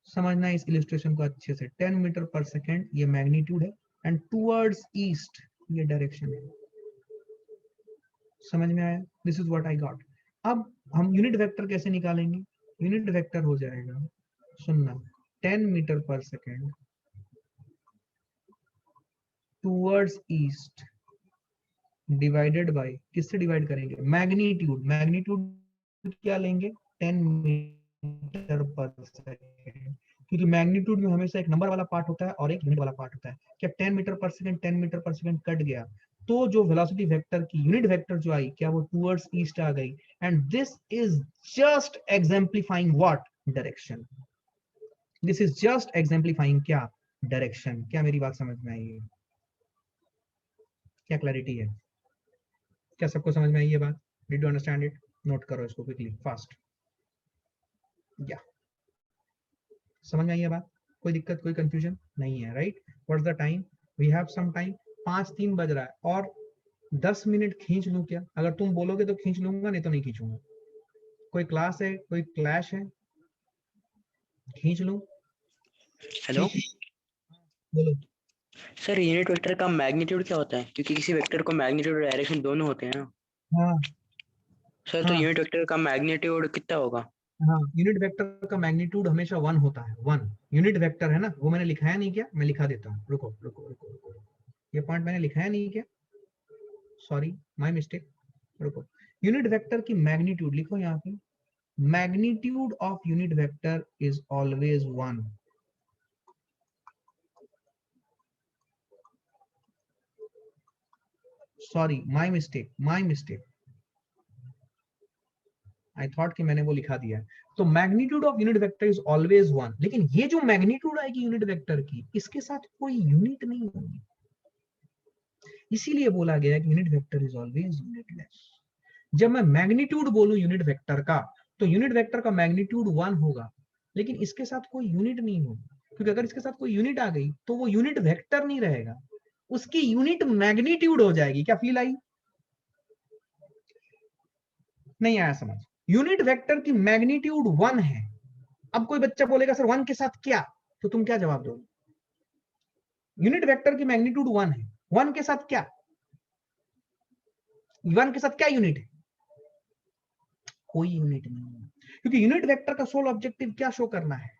समझना इस इलिस्ट्रेशन को अच्छे से। 10 मीटर पर सेकेंड ये मैग्नीट्यूड है एंड टूवर्ड्स ईस्ट ये डायरेक्शन है। समझ में आया? This is what I got. अब हम यूनिट वेक्टर कैसे निकालेंगे? यूनिट वेक्टर हो जाएगा, सुनना, 10 metre per second towards east divided by, किससे डिवाइड करेंगे? मैग्नीट्यूड। मैग्नीट्यूड क्या लेंगे? 10 मीटर पर सेकेंड, क्योंकि मैग्नीट्यूड में हमेशा एक नंबर वाला पार्ट होता है और एक यूनिट वाला पार्ट होता है। क्या 10 metre per second 10 metre per second cut गया तो जो वेलोसिटी वेक्टर की यूनिट वेक्टर जो आई, क्या वो टूवर्ड्स ईस्ट आ गई? And this is just exemplifying what? Direction. This is just exemplifying क्या? डायरेक्शन। क्या मेरी बात समझ में आई है? क्या क्लैरिटी है? क्या सबको समझ में आई ये बात? Did you understand it? Note करो इसको क्विकली, फास्ट। या समझ में आई है बात? कोई दिक्कत, कोई कंफ्यूजन नहीं है, right? What's the time? We have some time. 5:03 बज रहा है और 10 मिनट खींच लूं क्या? अगर तुम बोलोगे तो खींच लूंगा, नहीं तो नहीं खींचूंगा। कोई क्लास है, कोई क्लैश है? खींच लूं?
हेलो
बोलो।
सर, यूनिट वेक्टर का मैग्नीट्यूड क्या होता है? क्योंकि किसी वेक्टर को मैग्नीट्यूड और डायरेक्शन दोनों होते हैं ना
हाँ
सर, तो यूनिट वेक्टर का मैग्नीट्यूड कितना होगा?
हाँ, यूनिट वेक्टर का मैग्नीट्यूड हमेशा 1 होता है। 1 यूनिट वेक्टर है ना, वो मैंने लिखाया नहीं क्या? मैं लिखा देता हूँ, रुको रुको रुको रुको। ये पॉइंट मैंने लिखा है नहीं क्या? Sorry, my mistake. रुको, यूनिट वेक्टर की मैग्नीट्यूड लिखो यहाँ पे। Magnitude of unit vector is always 1। Sorry, my mistake. I thought कि मैंने वो लिखा दिया है। तो magnitude of unit vector is always 1, लेकिन ये जो मैग्नीट्यूड आएगी यूनिट वेक्टर की, इसके साथ कोई यूनिट नहीं होगी, इसीलिए बोला गया है कि unit vector is always unitless. जब मैं मैग्नीट्यूड बोलूं यूनिट वेक्टर का, तो यूनिट वेक्टर का मैग्नीट्यूड 1 होगा, लेकिन इसके साथ कोई यूनिट नहीं होगी, क्योंकि अगर इसके साथ कोई यूनिट आ गई तो वो यूनिट वेक्टर नहीं रहेगा, उसकी यूनिट मैग्नीट्यूड हो जाएगी। क्या फील आई? नहीं आया समझ? यूनिट वेक्टर की मैग्नीट्यूड 1 है। अब कोई बच्चा बोलेगा सर 1 के साथ क्या, तो तुम क्या जवाब दोगे? यूनिट वेक्टर की मैग्नीट्यूड 1 है, 1 के साथ क्या? 1 के साथ क्या यूनिट है? कोई यूनिट नहीं है, क्योंकि यूनिट वेक्टर का सोल ऑब्जेक्टिव क्या शो करना है?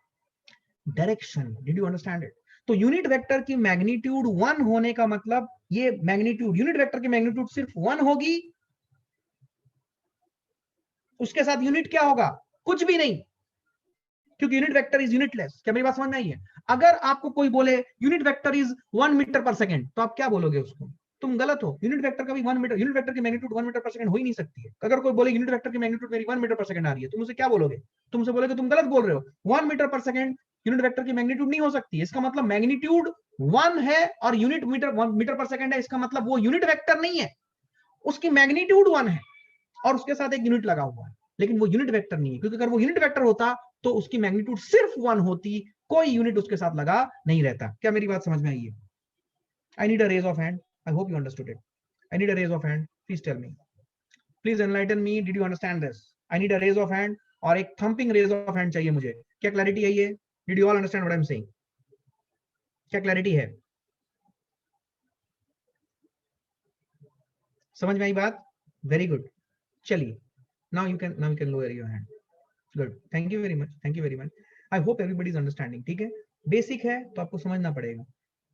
Direction. Did you understand it? तो यूनिट वेक्टर की मैग्नीट्यूड 1 होने का मतलब ये मैग्नीट्यूड, यूनिट वेक्टर की मैग्नीट्यूड सिर्फ 1 होगी, उसके साथ यूनिट क्या होगा? कुछ भी नहीं, क्योंकि यूनिट वेक्टर इज यूनिटलेस। क्या मेरी बात समझ में आई है? अगर आपको कोई बोले unit vector is 1 metre per second, तो आप क्या बोलोगे उसको? तुम गलत हो। यूनिट वेक्टर का भी 1 मीटर, यूनिट वेक्टर की मैग्नीट्यूड 1 मीटर पर सेकंड हो ही नहीं सकती है। अगर कोई बोले यूनिट वेक्टर की मैग्नीट्यूड मेरी 1 मीटर पर सेकंड आ रही है, तुम उसे क्या बोलोगे? तुम उसे बोलोगे तुम गलत बोल रहे हो, 1 metre per second unit vector की मैग्नीट्यूड नहीं हो सकती है। इसका मतलब मैग्नीट्यूड 1 है और unit metre 1 metre per second है, इसका मतलब वो यूनिट वेक्टर नहीं है, उसकी मैग्नीट्यूड 1 है और उसके साथ एक यूनिट लगा हुआ है, लेकिन वो यूनिट वेक्टर नहीं है, क्योंकि अगर वो यूनिट वेक्टर होता तो उसकी मैग्नीट्यूड सिर्फ 1 होती, कोई यूनिट उसके साथ लगा नहीं रहता। क्या मेरी बात समझ में आई है? I need a raise of hand. I hope you understood it. I need a raise of hand. Please tell me, please enlighten me, did you understand this? I need a raise of hand और एक थंपिंग रेज ऑफ हैंड चाहिए मुझे। क्या क्लैरिटी है? ये did you all understand what I am saying? क्या क्लैरिटी है? समझ में आई बात? Very good. चलिए, now you can lower your hand. Good, thank you very much. I hope everybody is understanding. ठीक है, बेसिक है तो आपको समझना पड़ेगा।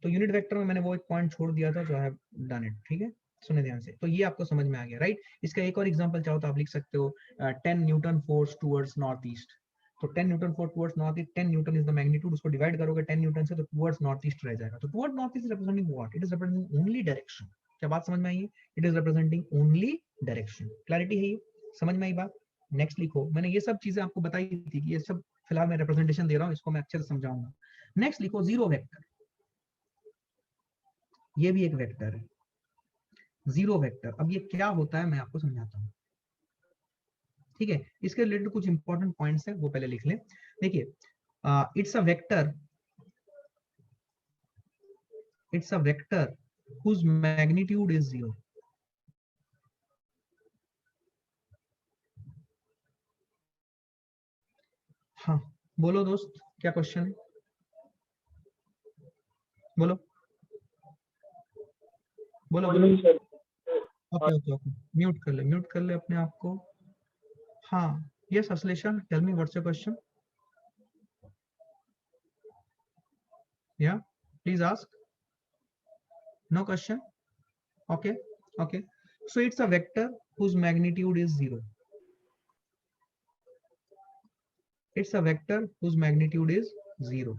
तो यूनिट वेक्टर में मैंने वो एक पॉइंट छोड़ दिया था, जो है डन इट। ठीक है, सुने ध्यान से। तो ये आपको समझ में आ गया, राइट? इसका एक और एग्जांपल चाहो तो आप लिख सकते हो, 10 Newton force towards north east. तो 10 Newton force towards north east, 10 Newton is the magnitude, उसको डिवाइड करोगे 10 न्यूटन से तो टुवर्ड्स नॉर्थ ईस्ट रह जाएगा। तो towards north east is representing what? It is representing only direction. क्या बात समझ में आई है? It is representing only direction. Clarity है? ये समझ में आई बात? नेक्स्ट लिखो। मैंने ये सब चीजें आपको बताई थी कि ये सब फिलहाल मैं रिप्रेजेंटेशन दे रहा हूं, इसको मैं अच्छे से समझाऊंगा। नेक्स्ट लिखो जीरो वेक्टर। ये भी एक वेक्टर है, जीरो वेक्टर। अब ये क्या होता है मैं आपको समझाता हूं, ठीक है? इसके रिलेटेड कुछ इंपॉर्टेंट पॉइंट्स है, वो पहले लिख ले। देखिए, it's a vector whose magnitude is 0. हाँ, बोलो दोस्त, क्या क्वेश्चन है? बोलो बोलो बोलो। ओके, म्यूट कर ले अपने आप को। हाँ, yes Ashlesha, tell me what's your question? या please ask. No question? Okay, so it's a vector whose magnitude is 0. It's a vector whose magnitude is 0.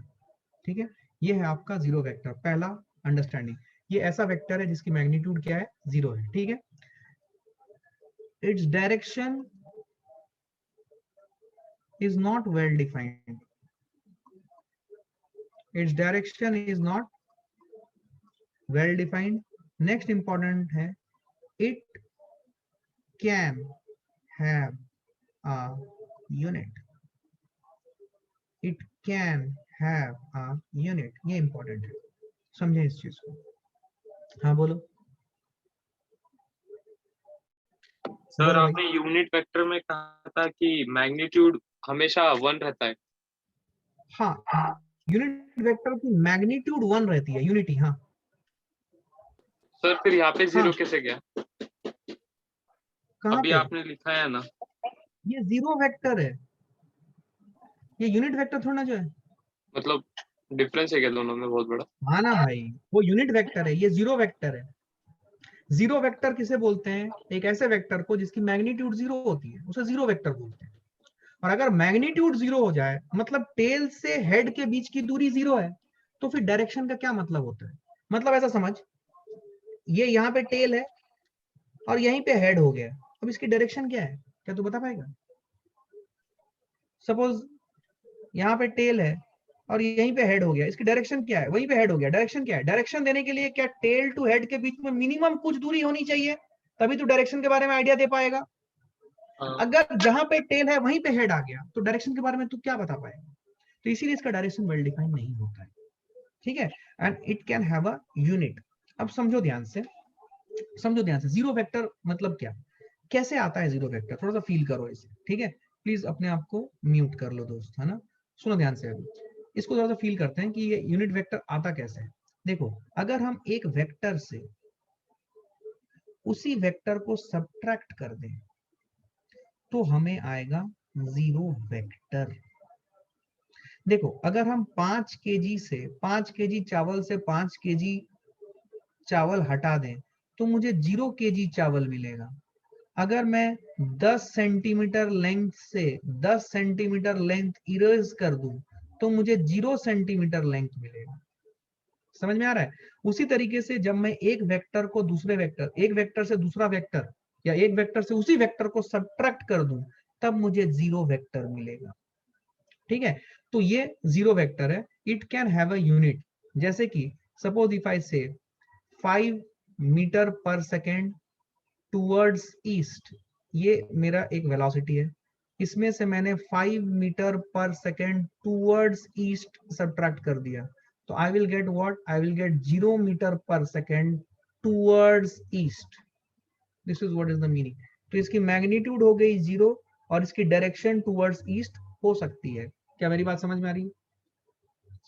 ठीक है, ये है आपका जीरो वेक्टर। पहला अंडरस्टैंडिंग, ये ऐसा वेक्टर है जिसकी मैग्नीट्यूड क्या है? 0 है। ठीक है, its direction is not well defined. Its direction is not well defined. Next important है, it can have a unit. It can have a unit. ये important है, समझे इस चीज को? हाँ बोलो
सर। आपने यूनिट वेक्टर में कहा था कि मैग्नीट्यूड हमेशा 1 रहता है।
हाँ, यूनिट वेक्टर की मैग्नीट्यूड 1 रहती है, यूनिटी। हाँ
सर, फिर यहाँ पे 0 कैसे गया?
कहाँ
अभी
पे?
आपने लिखा है ना,
ये जीरो वेक्टर है, ये यूनिट वेक्टर थोड़ा ना जो है।
मतलब डिफरेंस है क्या दोनों में बहुत बड़ा?
हाँ ना भाई, वो यूनिट वेक्टर है, ये जीरो वेक्टर है। जीरो वेक्टर किसे बोलते हैं? एक ऐसे वेक्टर को जिसकी मैग्नीट्यूड जीरो होती है, उसे जीरो वेक्टर बोलते हैं। और अगर मैग्नीट्यूड जीरो हो जाए, मतलब टेल से हेड के बीच की दूरी जीरो है, तो फिर डायरेक्शन का क्या मतलब होता है? मतलब ऐसा समझ, ये यहाँ पे टेल है और यहीं पे हेड हो गया, अब इसकी डायरेक्शन क्या है? क्या तू बता पाएगा? सपोज यहाँ पे टेल है और यहीं पे हेड हो गया, इसकी डायरेक्शन क्या है? वहीं पे हेड हो गया, डायरेक्शन क्या है? डायरेक्शन देने के लिए क्या टेल टू हेड के बीच में मिनिमम कुछ दूरी होनी चाहिए, तभी तू डायरेक्शन के बारे में आइडिया दे पाएगा।
हाँ,
अगर जहां पे टेल है वहीं पे हेड आ गया, तो डायरेक्शन के बारे में तू क्या बता पाएगा? तो इसीलिए इसका डायरेक्शन वेल डिफाइंड नहीं होता है, ठीक है। And it can have a unit. अब समझो ध्यान से, समझो ध्यान से, जीरो वेक्टर मतलब क्या, कैसे आता है जीरो वेक्टर, थोड़ा सा फील करो इसे, ठीक है। प्लीज अपने आप को म्यूट कर लो दोस्त, है ना। सुनो ध्यान से, अभी इसको थोड़ा सा फील करते हैं कि ये यूनिट वेक्टर आता कैसे है। देखो, अगर हम एक वेक्टर से उसी वेक्टर को सब्ट्रैक्ट कर दें तो हमें आएगा जीरो वेक्टर। देखो, अगर हम 5 केजी से 5 केजी चावल से 5 केजी चावल हटा दें तो मुझे 0 केजी चावल मिलेगा। अगर मैं 10 सेंटीमीटर लेंथ से 10 सेंटीमीटर लेंथ इरेज कर दूं तो मुझे 0 सेंटीमीटर लेंथ मिलेगा। समझ में आ रहा है? उसी तरीके से जब मैं एक वेक्टर को दूसरे वेक्टर, एक वेक्टर से दूसरा वेक्टर, या एक वेक्टर से उसी वेक्टर को सब्ट्रैक्ट कर दूं, तब मुझे जीरो वेक्टर मिलेगा, ठीक है। तो ये जीरो वेक्टर है, it can have a unit. जैसे कि सपोज इफ आई से 5 metre per second towards east, ये मेरा एक वेलोसिटी है, इसमें से मैंने 5 metre per second towards east subtract कर दिया, तो I will get what? I will get 0 metre per second towards east. This is what is the meaning. तो इसकी मैग्नीट्यूड हो गई 0 और इसकी डायरेक्शन टूवर्ड्स ईस्ट हो सकती है। क्या मेरी बात समझ में आ रही है?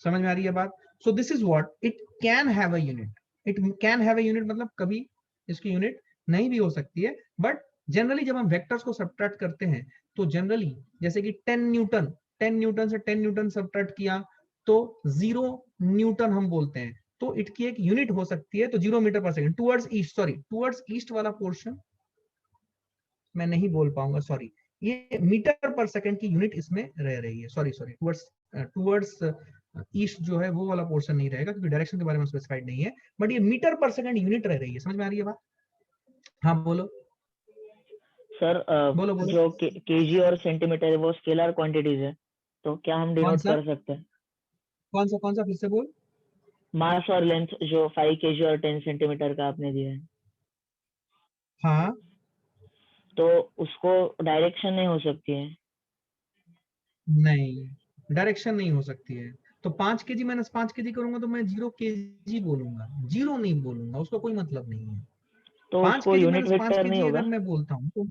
समझ में आ रही है बात? सो this is what it can have a unit. It can have a unit मतलब कभी इसकी यूनिट नहीं भी हो सकती है, बट जनरली जब हम वेक्टर्स को सब्ट्रैक्ट करते हैं तो जनरली जैसे कि 10 न्यूटन, 10 न्यूटन से 10 न्यूटन सब्ट्रैक्ट किया तो 0 न्यूटन हम बोलते हैं, तो इट की एक यूनिट हो सकती है, तो 0 metre per second towards east, sorry towards east वाला पोर्शन मैं नहीं बोल पाऊंगा, सॉरी, ये मीटर पर सेकंड की यूनिट इसमें रह रही है, सॉरी सॉरी, टुवर्ड्स ईस्ट जो है वो वाला पोर्शन नहीं रहेगा क्योंकि डायरेक्शन के बारे में स्पेसिफाइड नहीं है, बट ये मीटर पर सेकंड यूनिट रह रही है। समझ में आ रही है बात? हाँ बोलो
सर
बोलो बोलो।
जो केजी और सेंटीमीटर है वो स्केलर क्वांटिटीज है, तो क्या हम डिनोट कर सकते हैं?
कौन सा फिर से बोल।
मास और लेंथ जो 5 केजी और 10 सेंटीमीटर का आपने दिया है,
हाँ,
तो उसको डायरेक्शन नहीं हो सकती है?
नहीं डायरेक्शन नहीं हो सकती है। तो 5 केजी माइनस 5 केजी करूंगा तो मैं 0 केजी बोलूंगा, जीरो नहीं बोलूंगा, उसका कोई मतलब नहीं है।
तो
5
उसको
केजी
यूनिट
माइनस 5
वेक्टर नहीं
केजी
होगा?
अगर मैं बोलता हूँ तो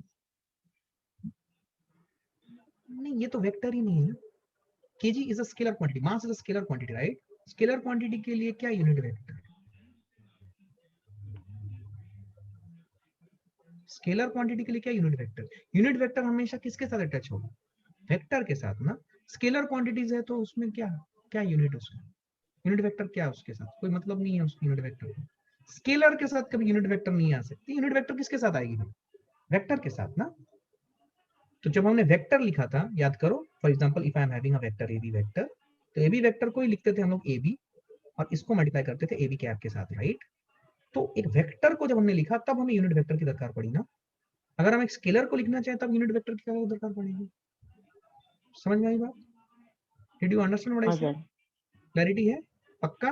नहीं, ये तो वेक्टर ही नहीं है। KG is a scalar quantity, mass is a scalar quantity, right. Scalar quantity के लिए क्या यूनिट वेक्टर? स्केलर क्वांटिटी के लिए क्या यूनिट वेक्टर? यूनिट वेक्टर हमेशा किसके साथ अटैच होगा? वेक्टर के साथ ना। स्केलर क्वांटिटीज है तो उसमें क्या क्या यूनिट उसका? यूनिट वेक्टर क्या है उसके साथ? कोई मतलब नहीं है उसकी यूनिट वेक्टर का। स्केलर के साथ कभी यूनिट वेक्टर नहीं आ सकती। यूनिट वेक्टर किसके साथ आएगी? वेक्टर के साथ ना। तो जब हमने वेक्टर लिखा था, याद करो, for example if I am having a vector A B vector, तो ए बी वेक्टर को ही लिखते थे हम लोग ए बी और इसको मल्टीप्लाई करते थे ए बी कैप के साथ, राइट। तो एक वेक्टर को जब हमने लिखा तब हमें यूनिट वेक्टर की दरकार पड़ी ना। अगर हम एक स्केलर को लिखना चाहें तब यूनिट वेक्टर की क्या दरकार पड़ेगी? समझ में आई बात? डिड यू अंडरस्टैंड व्हाट आई
हाँ
सेड?
सर।
क्लैरिटी है? पक्का?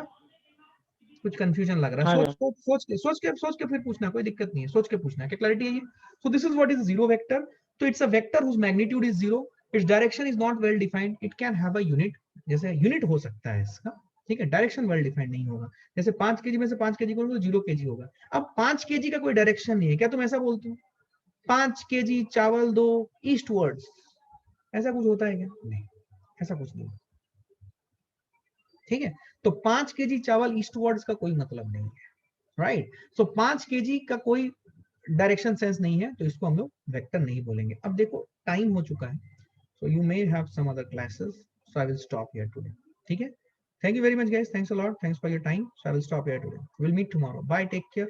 कुछ कंफ्यूजन लग रहा है?
हाँ
सोच
सर।
सोच सोच के फिर पूछना, कोई दिक्कत नहीं है, सोच के पूछना है। क्या क्लैरिटी है ये? So this is what is zero vector. तो it's a vector whose magnitude is zero, its direction is not well defined, it can have a unit. जैसे यूनिट हो सकता है इसका, ठीक है, डायरेक्शन वेल डिफाइंड नहीं होगा। जैसे 5 केजी में से 5 केजी करूंगा तो 0 केजी होगा। अब 5 केजी का कोई डायरेक्शन नहीं है, क्या तुम ऐसा बोलते हो 5 केजी चावल दो ईस्ट वर्ड्स, ऐसा कुछ होता है क्या? नहीं, ऐसा कुछ नहीं, ठीक है। तो 5 केजी चावल ईस्टवर्ड्स का कोई मतलब नहीं है, राइट। सो 5 केजी का कोई डायरेक्शन सेंस नहीं है, तो इसको हम लोग वेक्टर नहीं बोलेंगे। अब देखो टाइम हो चुका है, so you may have some other classes, so I will stop here today, ठीक है। Thank you very much, guys. Thanks a lot. Thanks for your time. So I will stop here today. We'll meet tomorrow. Bye. Take care.